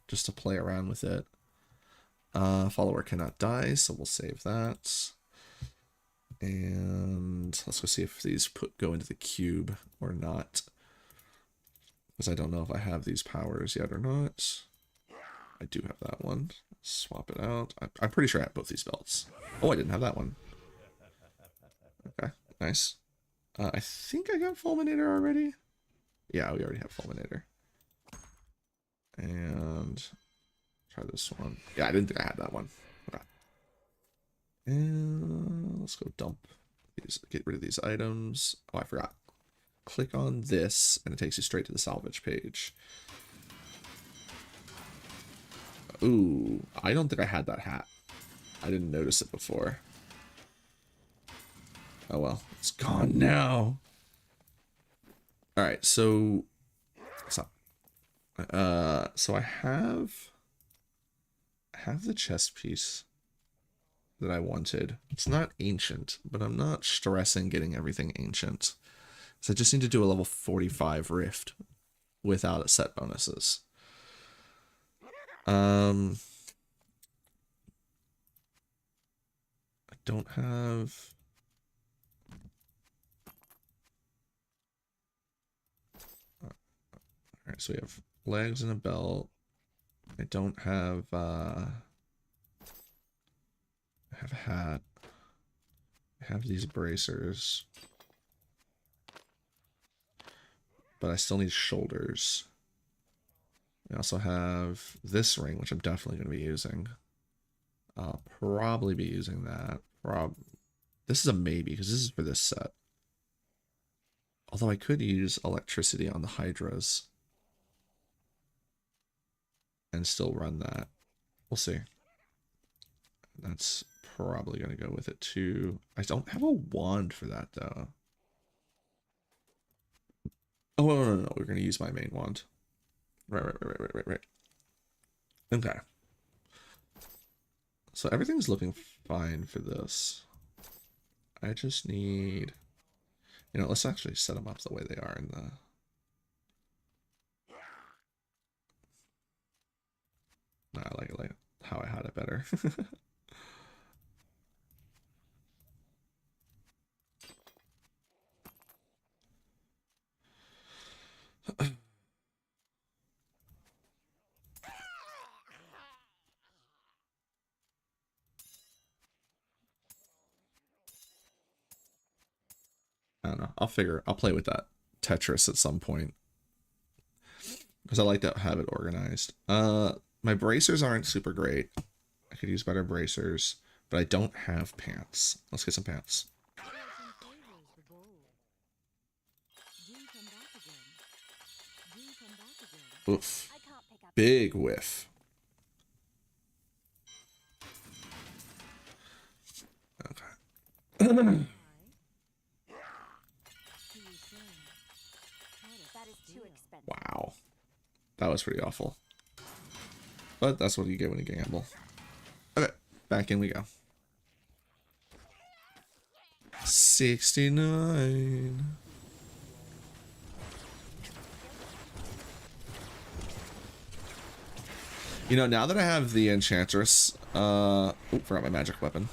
just to play around with it. Follower cannot die, so we'll save that. And let's go see if these go into the cube or not, because I don't know if I have these powers yet or not. I do have that one. Swap it out. I'm pretty sure I have both these belts. Oh, I didn't have that one. Okay, nice. I think I got Fulminator already. Yeah, we already have Fulminator. And try this one. Yeah, I didn't think I had that one. Okay. And let's go dump these, get rid of these items. Oh, I forgot. Click on this, and it takes you straight to the salvage page. Ooh, I don't think I had that hat. I didn't notice it before. Oh well, it's gone now. All right, so stop. So I have the chest piece that I wanted. It's not ancient, but I'm not stressing getting everything ancient. So I just need to do a level 45 rift without set bonuses. I don't have... Alright, so we have legs and a belt. I don't have, I have a hat. I have these bracers. But I still need shoulders. I also have this ring, which I'm definitely going to be using. I'll probably be using that. This is a maybe, because this is for this set. Although I could use electricity on the Hydras. And still run that. We'll see. That's probably going to go with it too. I don't have a wand for that though. Oh, no. We're going to use my main wand. Right. Okay. So everything's looking fine for this. I just need... You know, let's actually set them up the way they are in the... No, I like how I had it better. I don't know. I'll play with that Tetris at some point. Because I like to have it organized. My bracers aren't super great. I could use better bracers, but I don't have pants. Let's get some pants. Oof. Big whiff. Okay. Wow. That was pretty awful. But that's what you get when you gamble. Okay, back in we go. 69. You know, now that I have the Enchantress, forgot my magic weapon.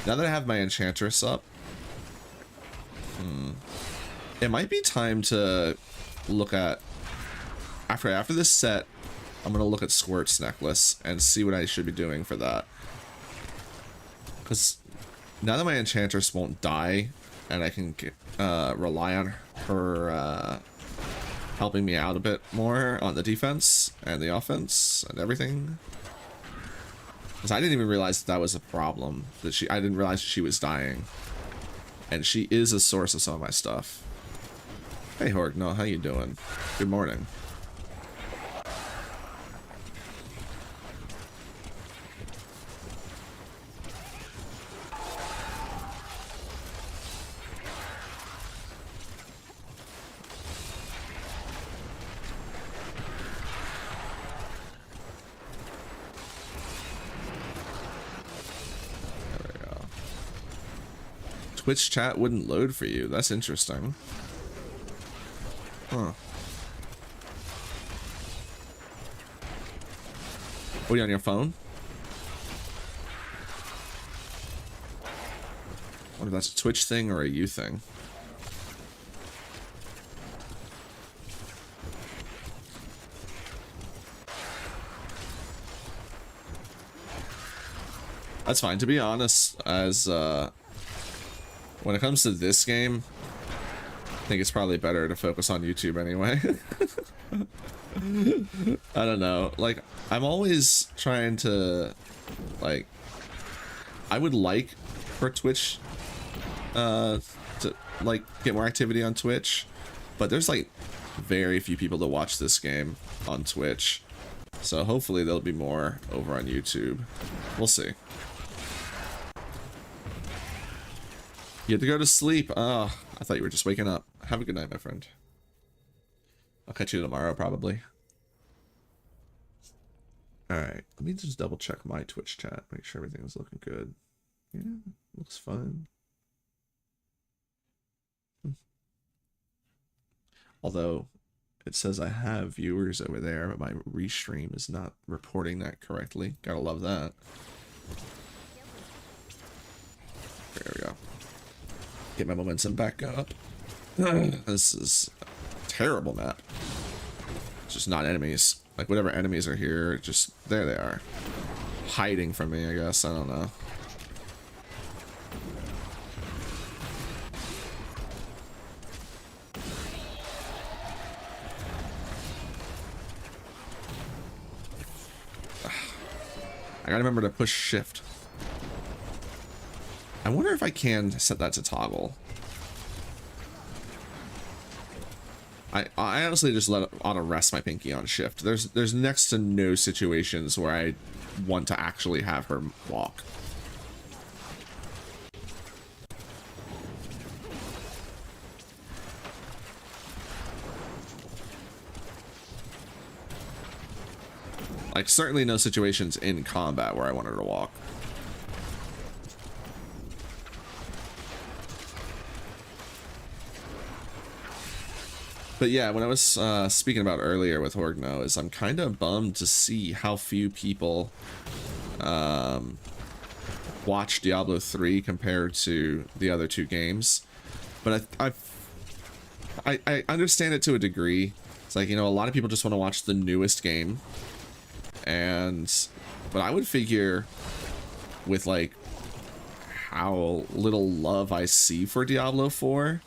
Now that I have my Enchantress up, it might be time to look at, after this set, I'm going to look at Squirt's necklace and see what I should be doing for that. Because now that my Enchantress won't die, and I can rely on her helping me out a bit more on the defense and the offense and everything. Because I didn't even realize that was a problem. I didn't realize she was dying. And she is a source of some of my stuff. Hey Horg, no, how you doing? Good morning. Twitch chat wouldn't load for you. That's interesting. Huh. Are you on your phone? I wonder if that's a Twitch thing or a you thing. That's fine. To be honest, as when it comes to this game, I think it's probably better to focus on YouTube anyway. I don't know. Like, I'm always trying to, like, I would like for Twitch to, like, get more activity on Twitch, but there's, like, very few people that watch this game on Twitch. So hopefully there'll be more over on YouTube. We'll see. You had to go to sleep. Oh, I thought you were just waking up. Have a good night, my friend. I'll catch you tomorrow, probably. Alright, let me just double check my Twitch chat. Make sure everything's looking good. Yeah, looks fine. Although it says I have viewers over there, but my restream is not reporting that correctly. Gotta love that. There we go. Get my momentum back up. This is a terrible map. It's just not enemies. Like, whatever enemies are here, just... There they are. Hiding from me, I guess. I don't know. I gotta remember to push shift. I wonder if I can set that to toggle. I honestly just let auto rest my pinky on shift. There's next to no situations where I want to actually have her walk. Like, certainly no situations in combat where I want her to walk. But yeah, when I was speaking about earlier with Horgno, is I'm kind of bummed to see how few people watch Diablo 3 compared to the other two games. But I understand it to a degree. It's like, you know, a lot of people just want to watch the newest game. But I would figure with like how little love I see for Diablo 4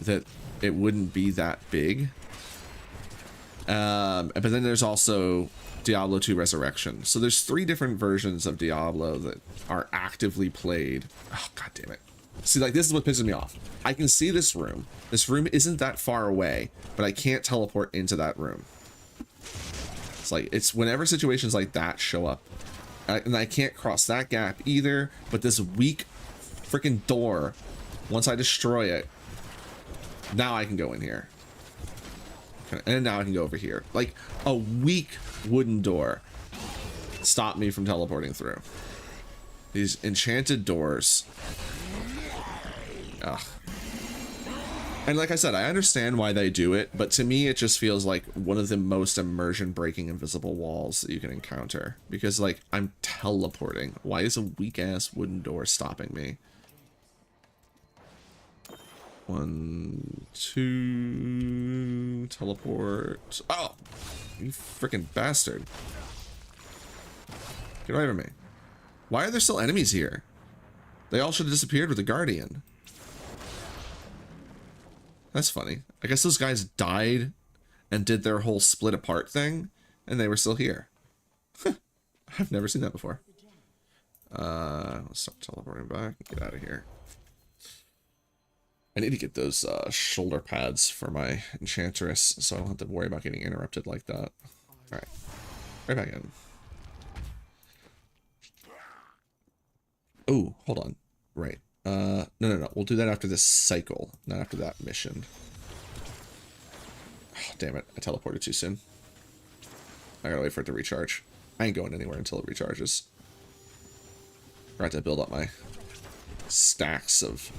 that it wouldn't be that big. But then there's also Diablo 2 Resurrection. So there's 3 different versions of Diablo that are actively played. Oh, god damn it. See, like, this is what pisses me off. I can see this room. This room isn't that far away, but I can't teleport into that room. It's like, it's whenever situations like that show up. And I can't cross that gap either, but this weak freaking door, once I destroy it, now I can go in here. And now I can go over here. Like, a weak wooden door stopped me from teleporting through. These enchanted doors. Ugh. And like I said, I understand why they do it, but to me it just feels like one of the most immersion breaking invisible walls that you can encounter. Because, like, I'm teleporting. Why is a weak ass wooden door stopping me? 1, 2, teleport. Oh, you freaking bastard. Get away from me. Why are there still enemies here? They all should have disappeared with the Guardian. That's funny. I guess those guys died and did their whole split apart thing, and they were still here. I've never seen that before. Let's stop teleporting back. Get out of here. I need to get those shoulder pads for my Enchantress, so I don't have to worry about getting interrupted like that. Alright. Right back in. Oh, hold on. Right. No. We'll do that after this cycle, not after that mission. Oh, damn it. I teleported too soon. I gotta wait for it to recharge. I ain't going anywhere until it recharges. I have to build up my stacks of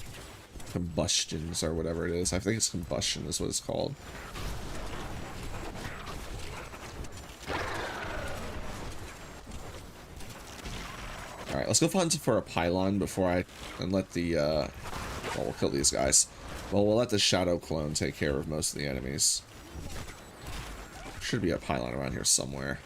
combustions or whatever it is. I think it's combustion is what it's called. Alright, let's go find for a pylon before I let the well, we'll kill these guys. Well, we'll let the shadow clone take care of most of the enemies. Should be a pylon around here somewhere.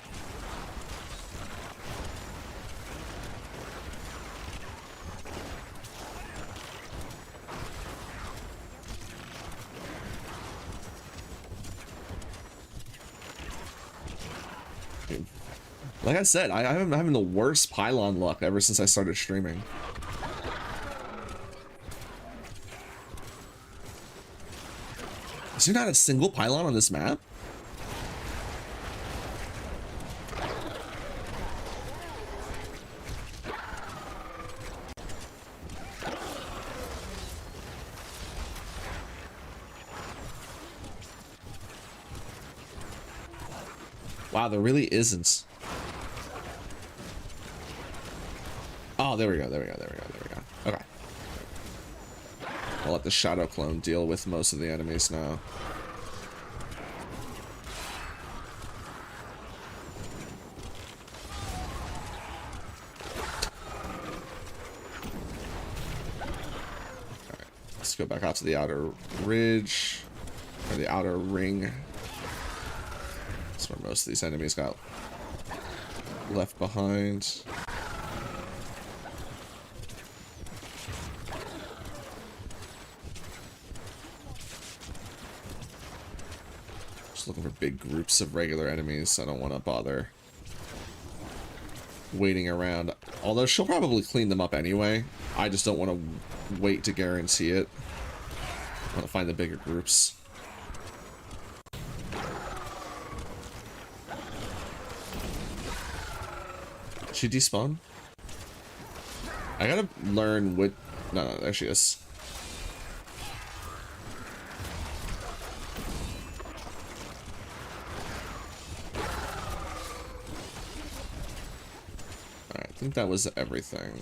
Like I said, I'm having the worst pylon luck ever since I started streaming. Is there not a single pylon on this map? Wow, there really isn't. Oh, there we go. Okay. I'll let the shadow clone deal with most of the enemies now. go back out to the outer ridge, or the outer ring. That's where most of these enemies got left behind. Just looking for big groups of regular enemies. I don't want to bother waiting around. Although she'll probably clean them up anyway. I just don't want to wait to guarantee it. I want to find the bigger groups. Did she despawn? I gotta learn what... No, there she is. Alright, I think that was everything.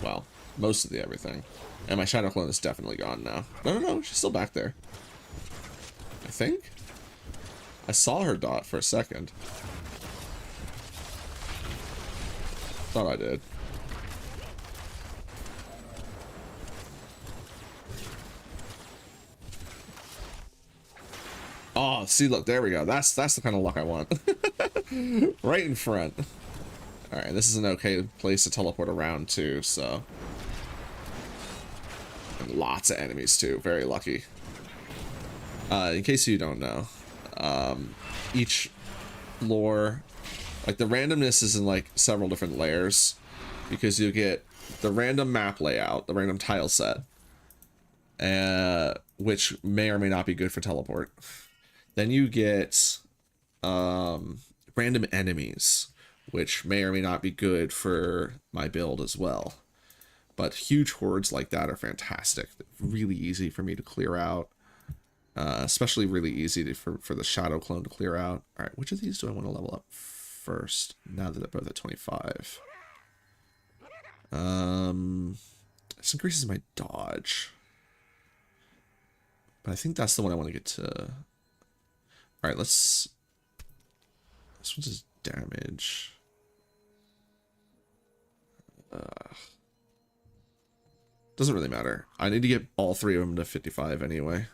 Well, most of the everything. And my shadow clone is definitely gone now. No, she's still back there. I think? I saw her dot for a second. Thought I did. Oh, see, look, there we go. That's the kind of luck I want. Right in front. Alright, this is an okay place to teleport around too, so. And lots of enemies too. Very lucky. In case you don't know, each floor, like the randomness is in like several different layers, because you get the random map layout, the random tile set, which may or may not be good for teleport. Then you get random enemies, which may or may not be good for my build as well. But huge hordes like that are fantastic. Really easy for me to clear out. Especially really easy for the shadow clone to clear out. All right, which of these do I want to level up first? Now that they're both at 25. This increases my dodge. But I think that's the one I want to get to. All right, let's... This one does damage. Doesn't really matter. I need to get all three of them to 55 anyway.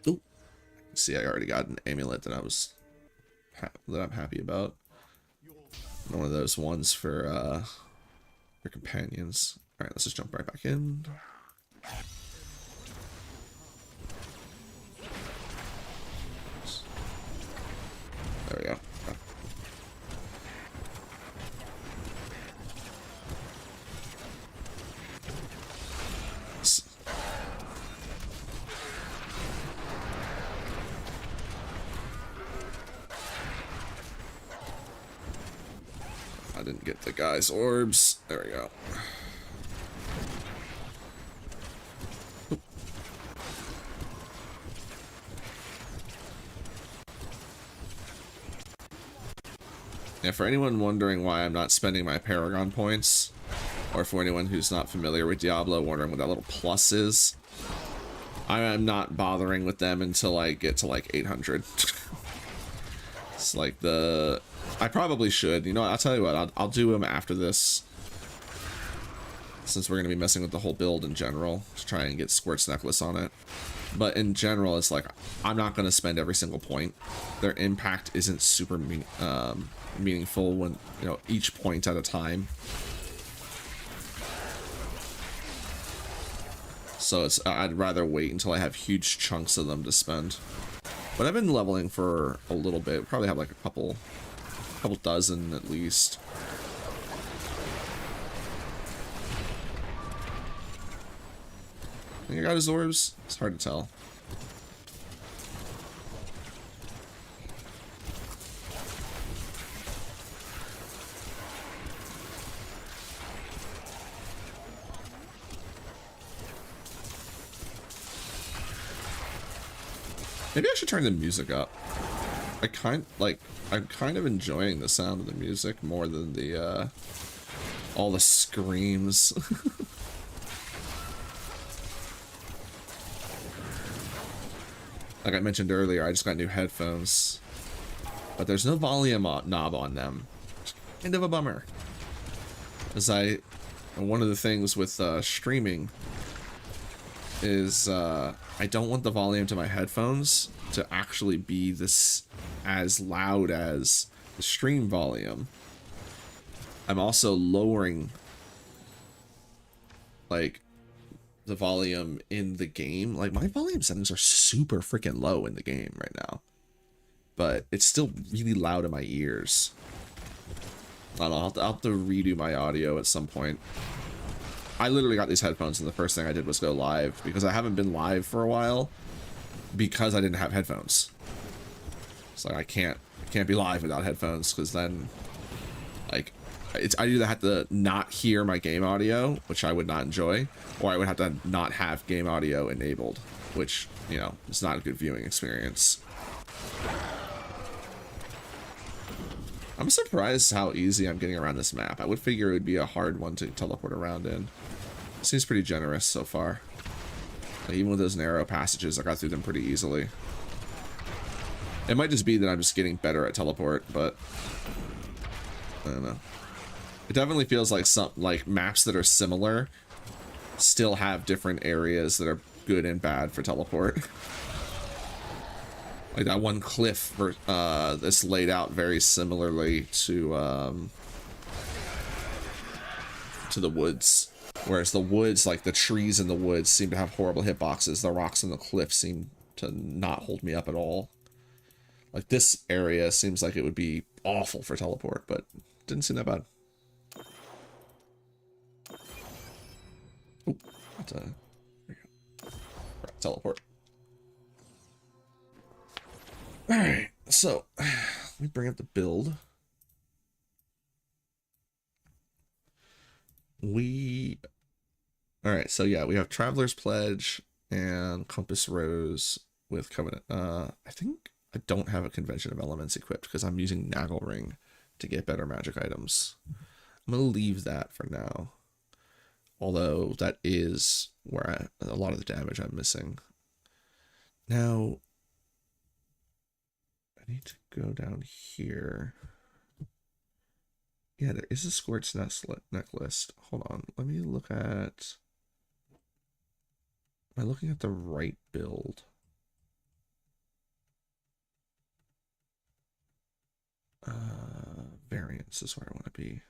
Oh, see, I already got an amulet that I'm happy about. One of those ones for your companions. All right, let's just jump right back in. There we go. I didn't get the guy's orbs. There we go. Yeah, for anyone wondering why I'm not spending my Paragon points, or for anyone who's not familiar with Diablo, wondering what that little plus is, I am not bothering with them until I get to like 800. It's like the... I probably should. You know what? I'll tell you what. I'll do them after this, since we're going to be messing with the whole build in general, to try and get Squirt's Necklace on it. But in general, it's like, I'm not going to spend every single point. Their impact isn't super meaningful when, you know, each point at a time. So it's, I'd rather wait until I have huge chunks of them to spend. But I've been leveling for a little bit. Probably have like a couple dozen at least. You got his orbs? It's hard to tell. Maybe I should turn the music up. I'm kind of enjoying the sound of the music more than the all the screams. Like I mentioned earlier, I just got new headphones, but there's no volume knob on them. It's kind of a bummer, as I And one of the things with streaming is I don't want the volume to my headphones to actually be this as loud as the stream volume. I'm also lowering like the volume in the game. Like my volume settings are super freaking low in the game right now, but it's still really loud in my ears. I don't know, I'll have to redo my audio at some point. I literally got these headphones and the first thing I did was go live because I haven't been live for a while because I didn't have headphones. It's like I can't be live without headphones because then like I either have to not hear my game audio, which I would not enjoy, or I would have to not have game audio enabled, which, you know, is not a good viewing experience. I'm surprised how easy I'm getting around this map. I would figure it would be a hard one to teleport around in. It seems pretty generous so far. Like, even with those narrow passages, I got through them pretty easily. It might just be that I'm just getting better at teleport, but I don't know. It definitely feels like some maps that are similar still have different areas that are good and bad for teleport. Like that one cliff that's laid out very similarly to the woods. Whereas the woods, like the trees in the woods, seem to have horrible hitboxes. The rocks in the cliff seem to not hold me up at all. Like this area seems like it would be awful for teleport, but didn't seem that bad. Oh, that's a... There you go. Right, teleport. Alright, so let me bring up the build. Alright, so yeah, we have Traveler's Pledge and Compass Rose with Covenant. I think I don't have a Convention of Elements equipped because I'm using Naggle Ring to get better magic items. I'm going to leave that for now. Although that is where a lot of the damage I'm missing. Now, I need to go down here. Yeah, there is a Squirt's necklace. Hold on, let me look at... Am I looking at the right build? Variance is where I want to be.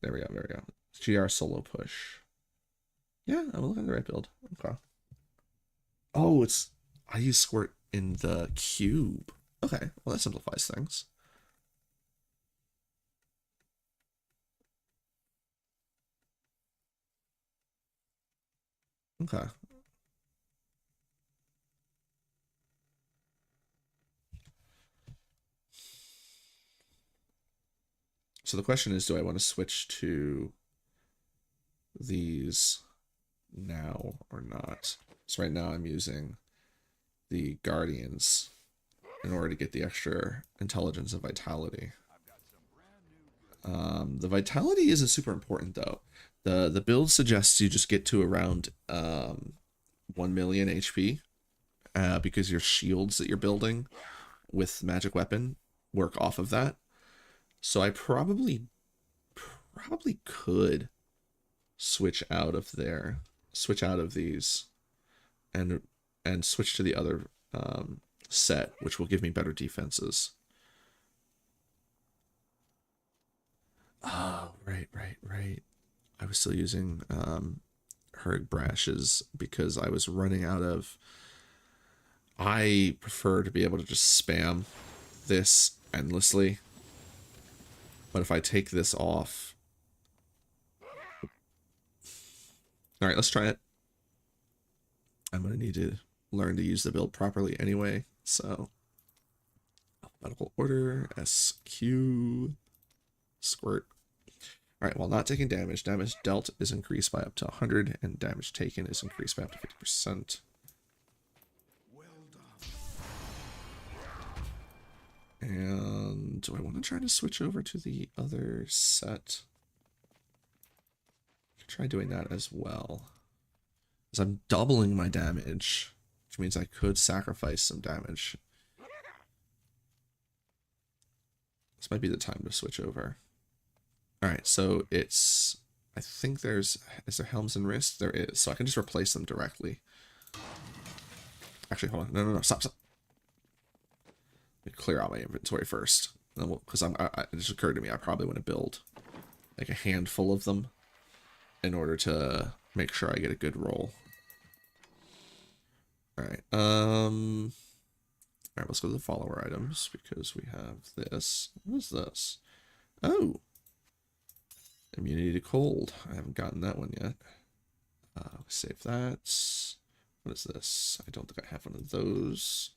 There we go, there we go. GR solo push. Yeah, I'm looking at the right build. Okay. Oh, it's... I use Squirt in the cube. Okay, well that simplifies things. Okay. So the question is, do I want to switch to these now or not? So right now I'm using the Guardians in order to get the extra intelligence and vitality. The vitality isn't super important though. The build suggests you just get to around 1 million HP because your shields that you're building with magic weapon work off of that. So I probably could switch out of there, switch out of these, and switch to the other set, which will give me better defenses. Oh, right. I was still using Herg Brashes because I was running out of... I prefer to be able to just spam this endlessly. But if I take this off... Alright, let's try it. I'm going to need to learn to use the build properly anyway, so... Alphabetical order, SQ, Squirt. Alright, while not taking damage, damage dealt is increased by up to 100, and damage taken is increased by up to 50%. And do I want to try to switch over to the other set? I could try doing that as well. Because I'm doubling my damage, which means I could sacrifice some damage. This might be the time to switch over. Alright, so it's I think is there helms and wrists? There is, so I can just replace them directly. Actually, hold on. No, stop. Let me clear out my inventory first. Because it just occurred to me I probably want to build like a handful of them in order to make sure I get a good roll. Alright, alright, let's go to the follower items because we have this. What is this? Oh! Immunity to cold. I haven't gotten that one yet. Save that. What is this? I don't think I have one of those.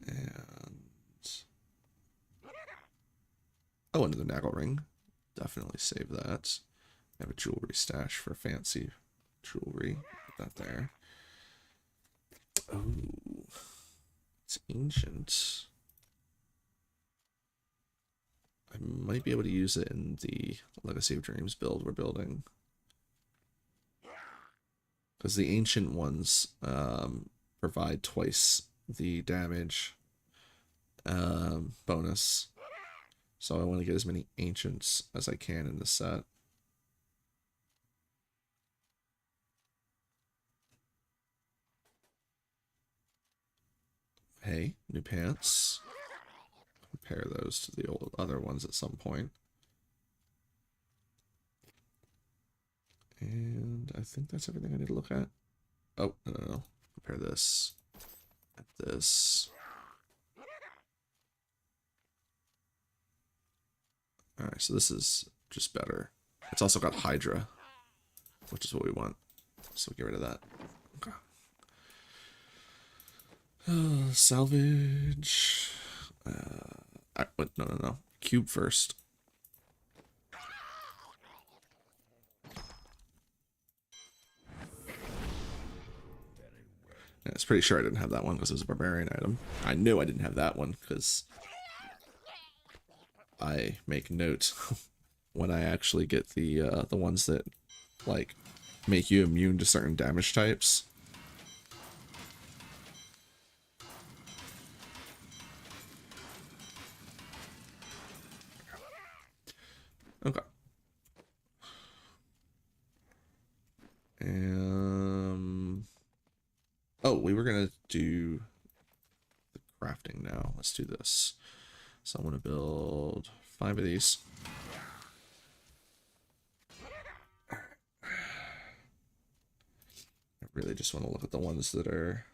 And oh, another Naggle ring. Definitely save that. I have a jewelry stash for fancy jewelry. Put that there. Oh, it's ancient. I might be able to use it in the Legacy of Dreams build we're building. Because the ancient ones provide twice the damage bonus. So I want to get as many ancients as I can in this set. Hey, new pants. Compare those to the old other ones at some point. And I think that's everything I need to look at. Oh, no. Compare this at this. Alright, so this is just better. It's also got Hydra, which is what we want. So get rid of that. Okay. Salvage. No. Cube first. Yeah, it's pretty sure I didn't have that one because it was a barbarian item. I knew I didn't have that one because I make note when I actually get the ones that like make you immune to certain damage types. Okay. Oh, we were gonna do the crafting now. Let's do this. So I want to build 5 of these. I really just want to look at the ones that are...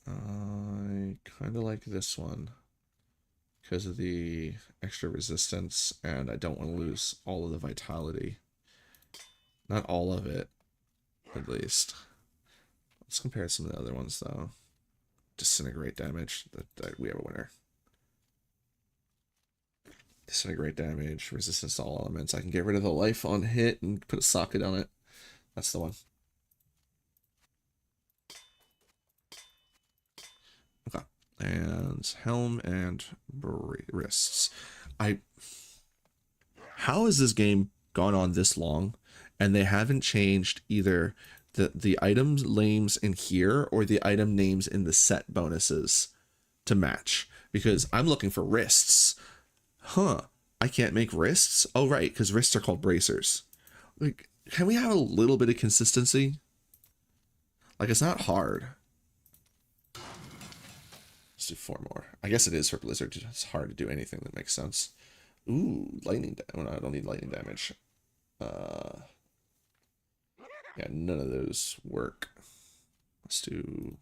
I kind of like this one because of the extra resistance, and I don't want to lose all of the vitality. Not all of it, at least. Let's compare some of the other ones, though. Disintegrate damage. We have a winner. Disintegrate damage, resistance to all elements. I can get rid of the life on hit and put a socket on it. That's the one. Okay. And helm and wrists. How has this game gone on this long and they haven't changed either the item names in here or the item names in the set bonuses to match? Because I'm looking for wrists. Huh. I can't make wrists? Oh, right, because wrists are called bracers. Like, can we have a little bit of consistency? Like, it's not hard. Let's do 4 more. I guess it is for Blizzard. It's hard to do anything that makes sense. Ooh, lightning. Oh, no, I don't need lightning damage. Yeah, none of those work. Let's do...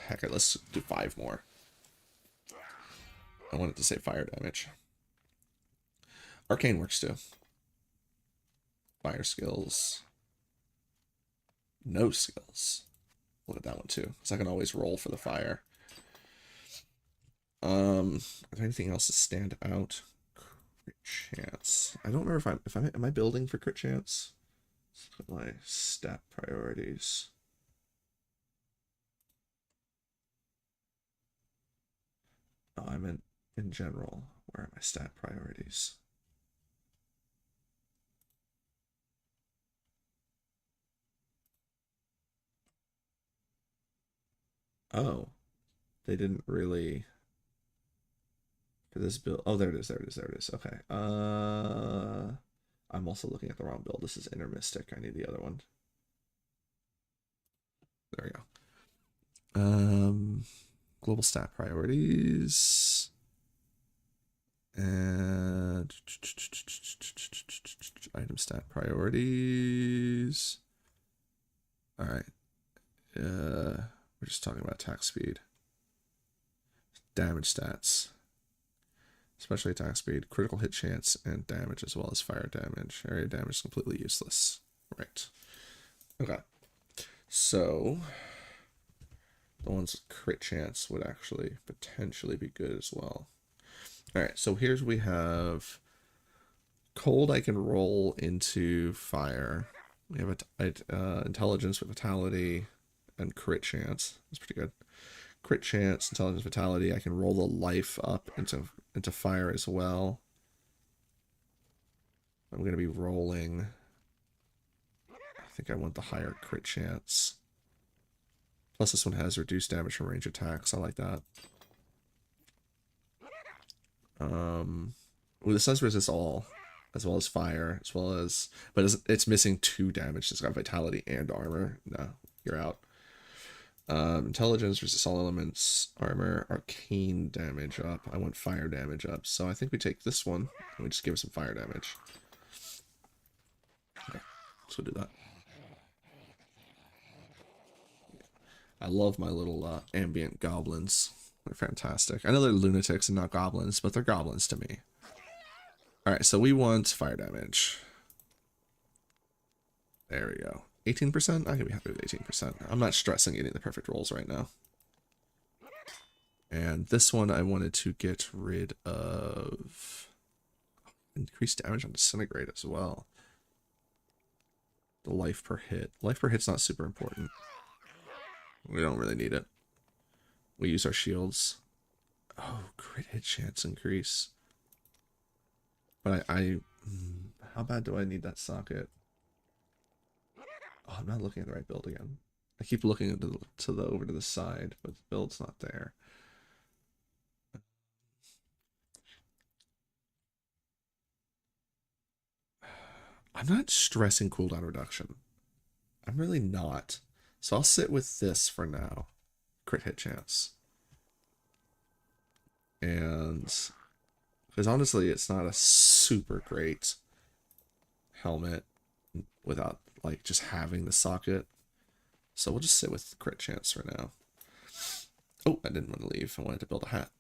Heck it, let's do 5 more. I wanted to say fire damage. Arcane works too. Fire skills. No skills. Look at that one too, because I can always roll for the fire. Is there anything else to stand out? Crit chance. I don't remember if am I building for crit chance? Let's put my stat priorities. Oh, I meant in general. Where are my stat priorities? Oh, they didn't really for this build. Oh, there it is. There it is. There it is. Okay. I'm also looking at the wrong build. This is Inner Mystic. I need the other one. There we go. Global stat priorities. And item stat priorities. All right. We're just talking about attack speed. Damage stats. Especially attack speed, critical hit chance, and damage, as well as fire damage. Area damage is completely useless. Right. Okay. So, the ones with crit chance would actually potentially be good as well. Alright, so here's we have cold I can roll into fire. We have intelligence with vitality and crit chance. That's pretty good. Crit chance, intelligence, vitality. I can roll the life up into fire as well. I'm going to be rolling. I think I want the higher crit chance. Plus this one has reduced damage from range attacks. I like that. Well, this does resist all, as well as fire, as well as, but it's missing 2 damage. It's got vitality and armor. No, you're out. Intelligence resists all elements, armor, arcane damage up. I want fire damage up, so I think we take this one and we just give it some fire damage. Okay, so we'll do that. I love my little ambient goblins. They're fantastic. I know they're lunatics and not goblins, but they're goblins to me. Alright, so we want fire damage. There we go. 18%? I can be happy with 18%. I'm not stressing getting the perfect rolls right now. And this one I wanted to get rid of increased damage on Disintegrate as well. The life per hit. Life per hit's not super important. We don't really need it. We use our shields. Oh, crit hit chance increase. But how bad do I need that socket? Oh, I'm not looking at the right build again. I keep looking over to the side, but the build's not there. I'm not stressing cooldown reduction. I'm really not. So I'll sit with this for now. Crit hit chance. And because honestly, it's not a super great helmet without like just having the socket. So we'll just sit with crit chance for now. Oh, I didn't want to leave. I wanted to build a hat.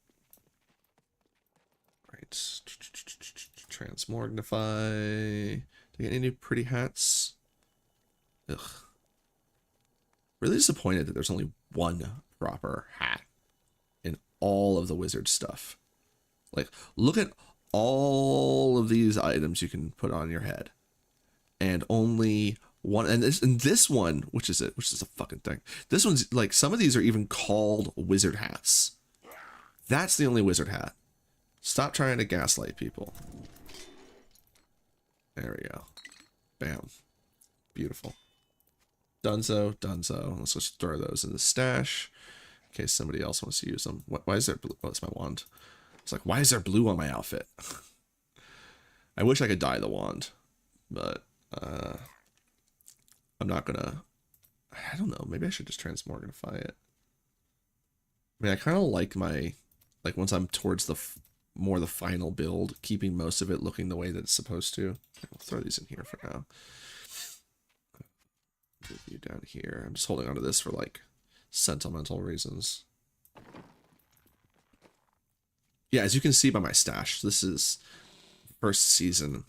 Right. Transmorgnify. Do you get any new pretty hats? Ugh. Really disappointed that there's only one proper hat in all of the wizard stuff. Like, look at all of these items you can put on your head. And only one, and this one, which is a fucking thing. This one's like, some of these are even called wizard hats. That's the only wizard hat. Stop trying to gaslight people. There we go. Bam. Beautiful. Dunzo, Dunzo. Let's just throw those in the stash in case somebody else wants to use them. Why is there blue? Oh, it's my wand. It's like, why is there blue on my outfit? I wish I could dye the wand, but I'm not gonna. I don't know. Maybe I should just transmorganify it. I mean, I kind of like my, like once I'm towards the more the final build, keeping most of it looking the way that it's supposed to. I'll throw these in here for now. Move you down here. I'm just holding onto this for like sentimental reasons. Yeah, as you can see by my stash, this is first season.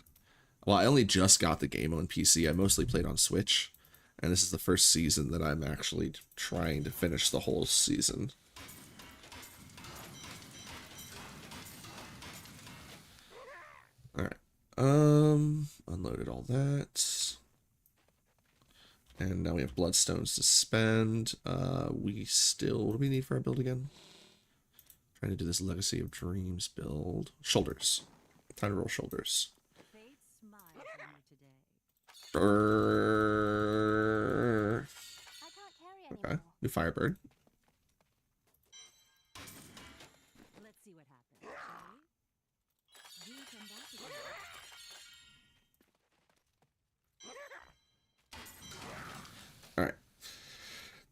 Well, I only just got the game on PC. I mostly played on Switch, and this is the first season that I'm actually trying to finish the whole season. Alright. Unloaded all that. And now we have bloodstones to spend. We still, what do we need for our build again? Trying to do this Legacy of Dreams build. Shoulders. Time to roll shoulders. Okay, new Firebird.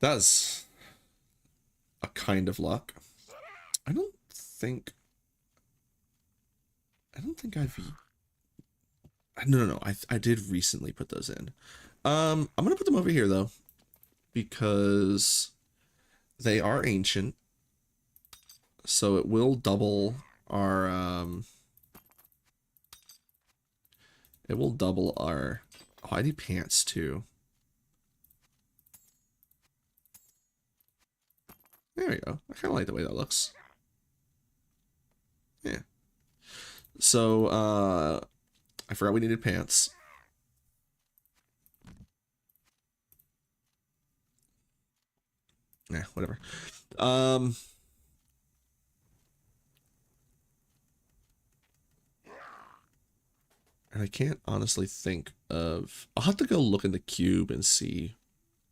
That's a kind of luck. I don't think I've... No. I did recently put those in. I'm gonna put them over here though, because they are ancient. So it will double our it will double our... Oh, I need pants too. There we go. I kind of like the way that looks. Yeah. So, I forgot we needed pants. Yeah, whatever. And I can't honestly think of... I'll have to go look in the cube and see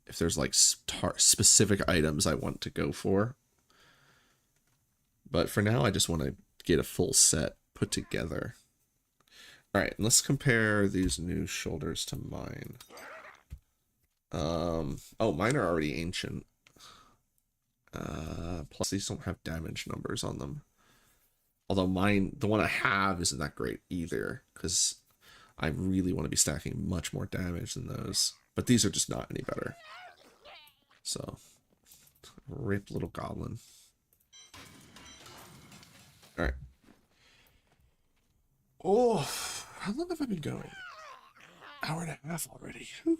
if there's like specific items I want to go for. But for now, I just want to get a full set put together. All right, let's compare these new shoulders to mine. Oh, mine are already ancient. Plus these don't have damage numbers on them. Although mine, the one I have isn't that great either, because I really want to be stacking much more damage than those. But these are just not any better. So, rip little goblin. Alright. Oh, how long have I been going? Hour and a half already. Whew.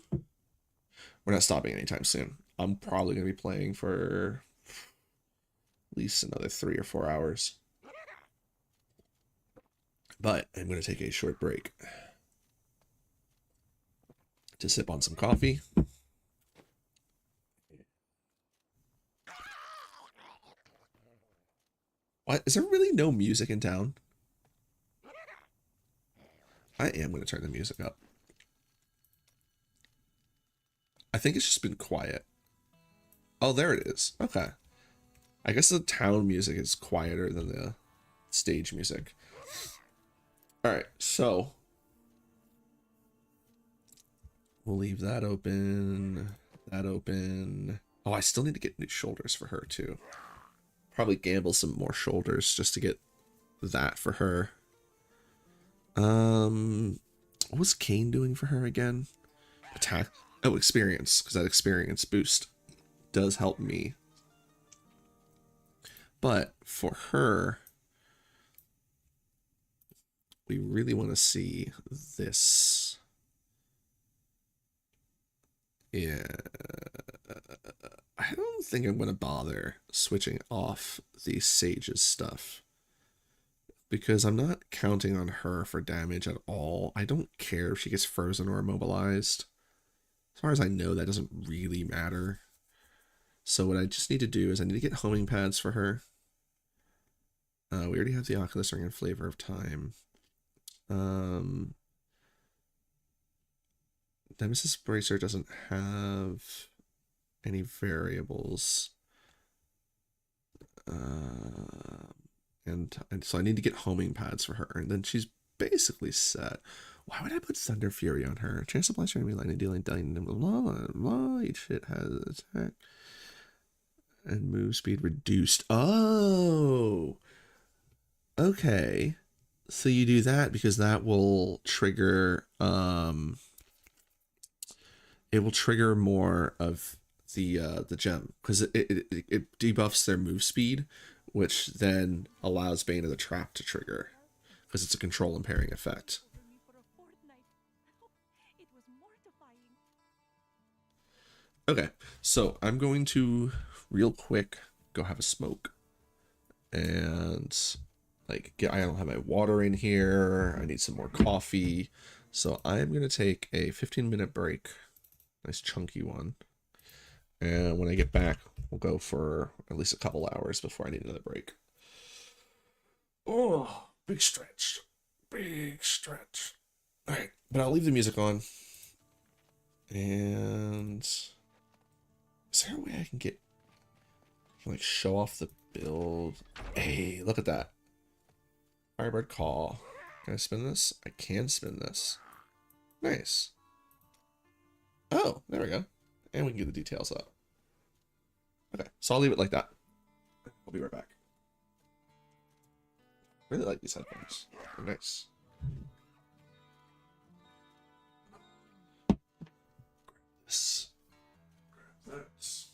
We're not stopping anytime soon. I'm probably going to be playing for at least another 3 or 4 hours. But I'm going to take a short break to sip on some coffee. What? Is there really no music in town? I am going to turn the music up. I think it's just been quiet. Oh, there it is. Okay. I guess the town music is quieter than the stage music. Alright, so we'll leave that open. That open. Oh, I still need to get new shoulders for her too. Probably gamble some more shoulders just to get that for her. What was Kane doing for her again? Attack. Oh, experience, because that experience boost does help me. But for her, we really want to see this. Yeah. I don't think I'm going to bother switching off the Sage's stuff, because I'm not counting on her for damage at all. I don't care if she gets frozen or immobilized. As far as I know, that doesn't really matter. So what I just need to do is I need to get homing pads for her. We already have the Oculus Ring and Flavor of Time. Nemesis Bracer doesn't have any variables. And so I need to get homing pads for her, and then she's basically set. Why would I put Thunder Fury on her? Chance to blast enemy lightning, dealing, blah, blah, blah. Each hit has attack and move speed reduced. Oh, okay. So you do that because that will trigger, it will trigger more of the gem, because it debuffs their move speed, which then allows Bane of the Trap to trigger, because it's a control impairing effect. Okay, so I'm going to real quick go have a smoke, and like I don't have my water in here. I need some more coffee, so I'm gonna take a 15-minute break, nice chunky one. And when I get back, we'll go for at least a couple hours before I need another break. Oh, big stretch. Big stretch. All right, but I'll leave the music on. And is there a way I can get, like, show off the build? Hey, look at that. Firebird Call. Can I spin this? I can spin this. Nice. Oh, there we go. And we can get the details up. Okay, so I'll leave it like that. I'll be right back. Really like these headphones. They're nice. This. Grab this.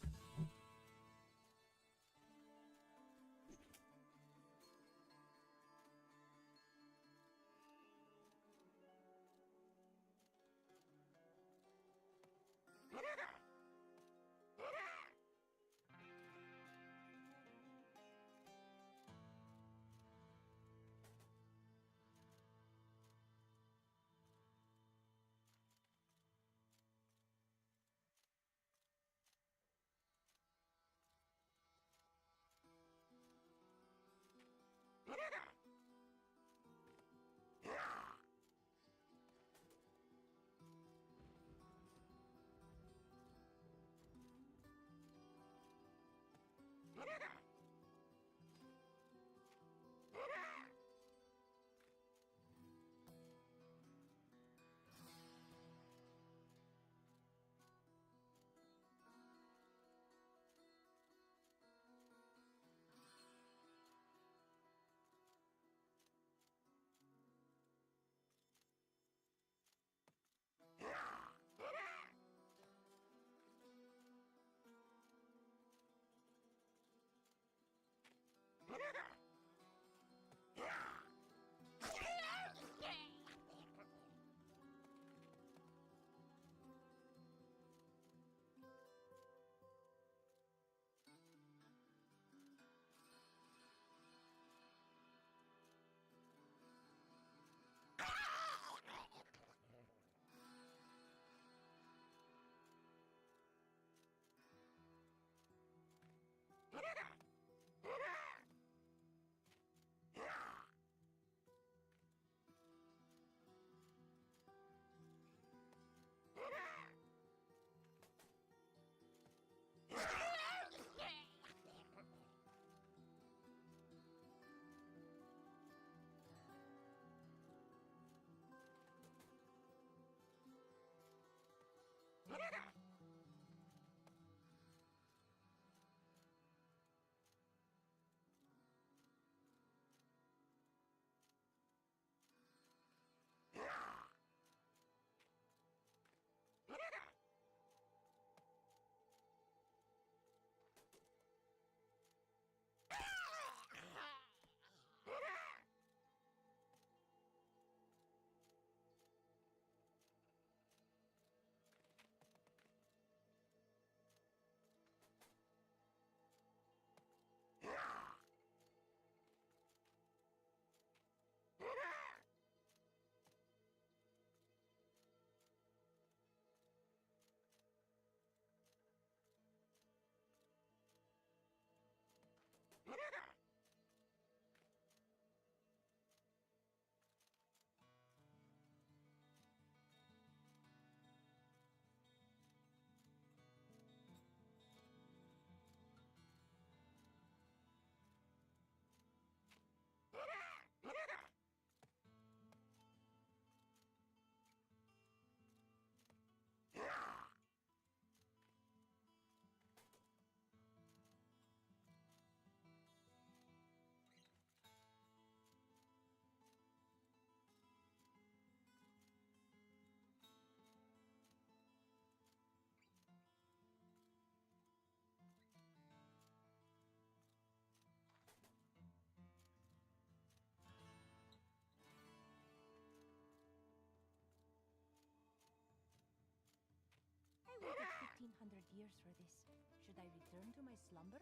I waited 1500 years for this. Should I return to my slumber?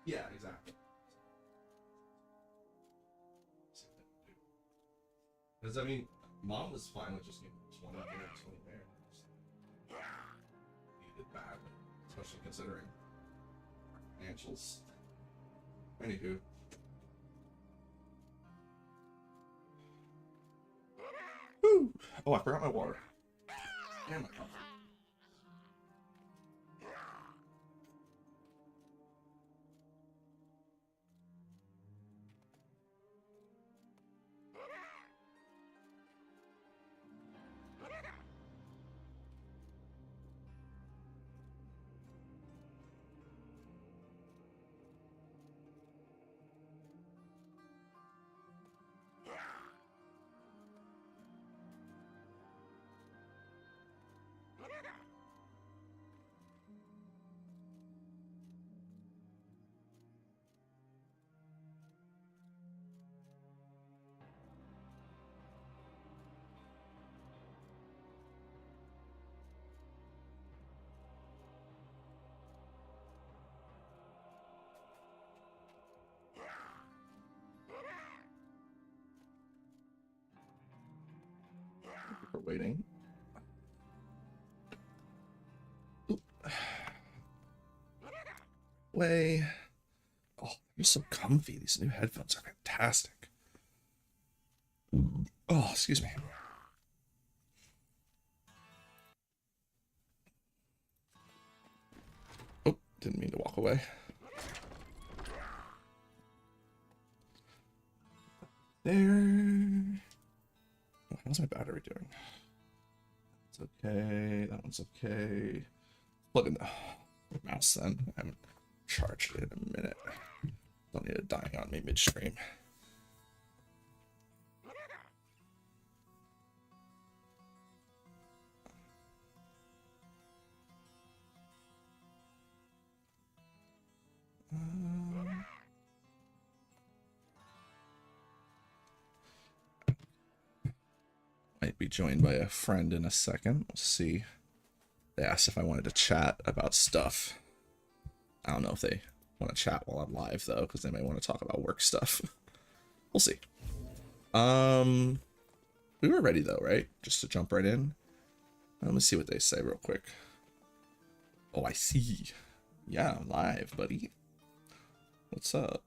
Yeah, exactly. Because I mean, mom was fine with just getting 20 here, 20 there. Needed badly, especially considering financials. Anywho. Woo! Oh, I forgot my water. And my coffee. Thank you for waiting. Oop. Way. Oh, they're so comfy. These new headphones are fantastic. Oh, excuse me. Oh, didn't mean to walk away. There. Oh, how's my battery doing? It's okay. That one's okay. Plug in the mouse then. I haven't charged it in a minute. Don't need it dying on me midstream. Might be joined by a friend in a second. We'll see. They asked if I wanted to chat about stuff. I don't know if they want to chat while I'm live though, because they may want to talk about work stuff. We'll see. We were ready though, right? Just to jump right in. Let me see what they say real quick. Oh, I see. Yeah, I'm live, buddy. What's up?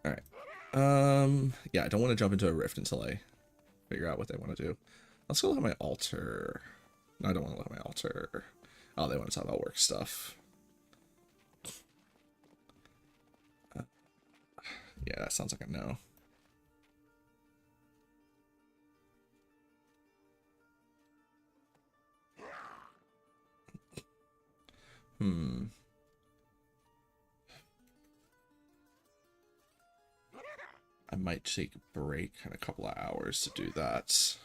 All right. Yeah, I don't want to jump into a rift until I figure out what they want to do. Let's go look at my altar. No, I don't want to look at my altar. Oh, they want to talk about work stuff. Yeah, that sounds like a no. I might take a break in a couple of hours to do that.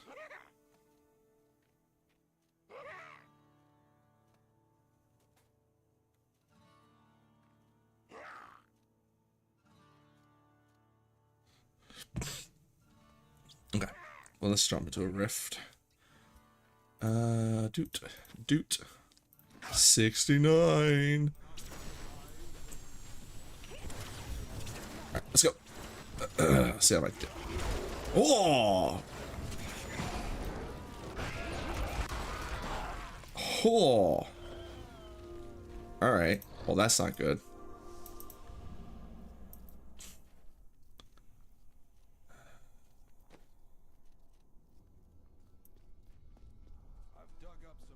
Okay, well, let's jump into a rift. Doot. 69. Alright, let's go. See how I do. Oh! Oh! Alright, well, that's not good.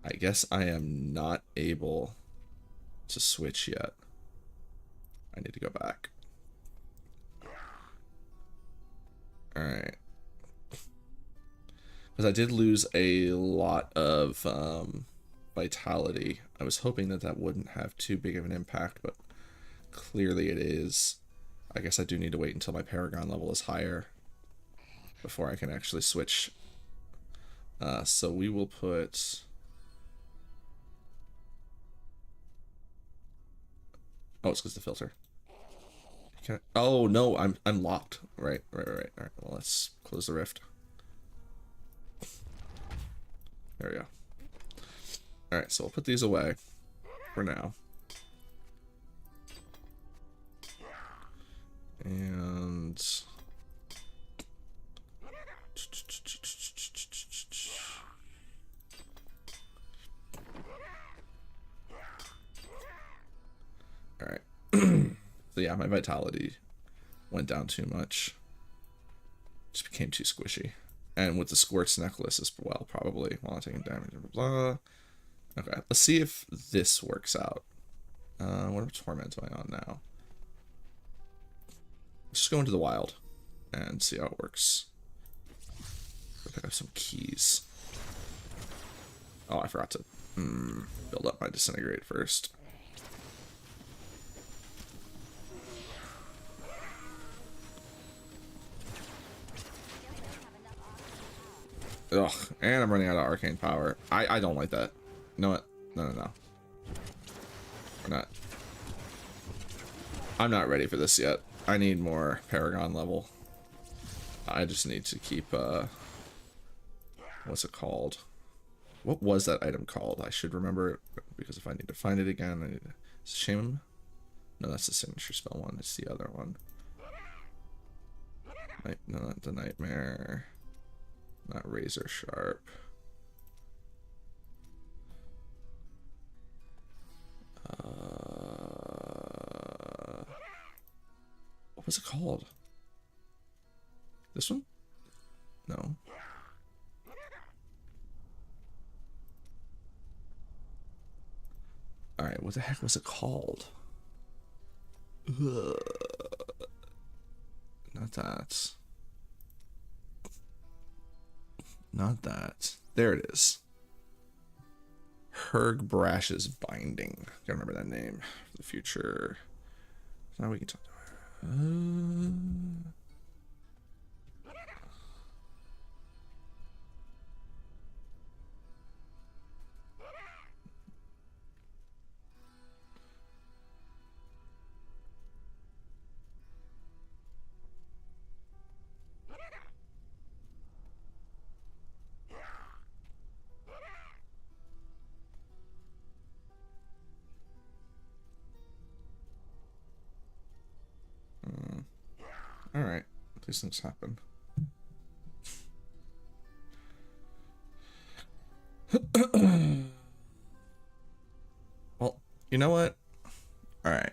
I guess I am not able to switch yet. I need to go back. Alright. Because I did lose a lot of vitality. I was hoping that that wouldn't have too big of an impact, but clearly it is. I guess I do need to wait until my Paragon level is higher before I can actually switch. So we will put... Oh, it's because the filter. Oh no, I'm locked. Right. All right. Well, let's close the rift. There we go. All right, so we'll put these away for now. And all right. So yeah, my vitality went down too much. Just became too squishy. And with the Squirt's necklace as well, probably, while I'm taking damage, blah, blah, blah. Okay, let's see if this works out. What torment am I on now? Let's just go into the wild and see how it works. Pick up some keys. Oh, I forgot to build up my disintegrate first. Ugh, and I'm running out of arcane power. I don't like that. You know what? No. We're not. I'm not ready for this yet. I need more Paragon level. I just need to keep, what's it called? What was that item called? I should remember it, because if I need to find it again, I need to... Shame? No, that's the signature spell one. It's the other one. No, not the nightmare. Not razor sharp. What was it called? This one? No. Alright, what the heck was it called? Ugh. Not that. Not that. There it is. Herg Brash's Binding. Gotta remember that name for the future. So now we can talk to her. Alright. These things happen. Well, you know what? Alright.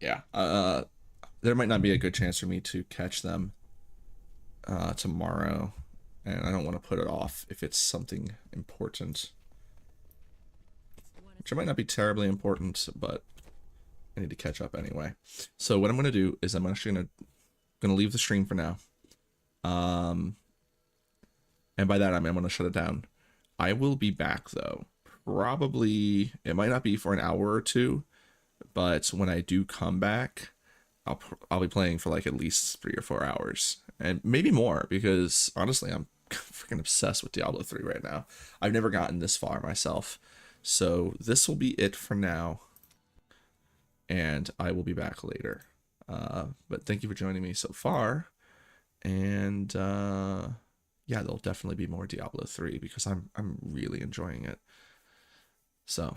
Yeah. There might not be a good chance for me to catch them tomorrow, and I don't want to put it off if it's something important, which might not be terribly important, but I need to catch up anyway. So what I'm going to do is I'm actually gonna leave the stream for now, and by that I'm going to shut it down. I will be back though. Probably it might not be for an hour or two, but when I do come back, I'll be playing for like at least 3 or 4 hours, and maybe more, because honestly I'm freaking obsessed with Diablo 3 right now. I've never gotten this far myself, so this will be it for now, and I will be back later. But thank you for joining me so far, and yeah, there'll definitely be more Diablo 3 because I'm really enjoying it. So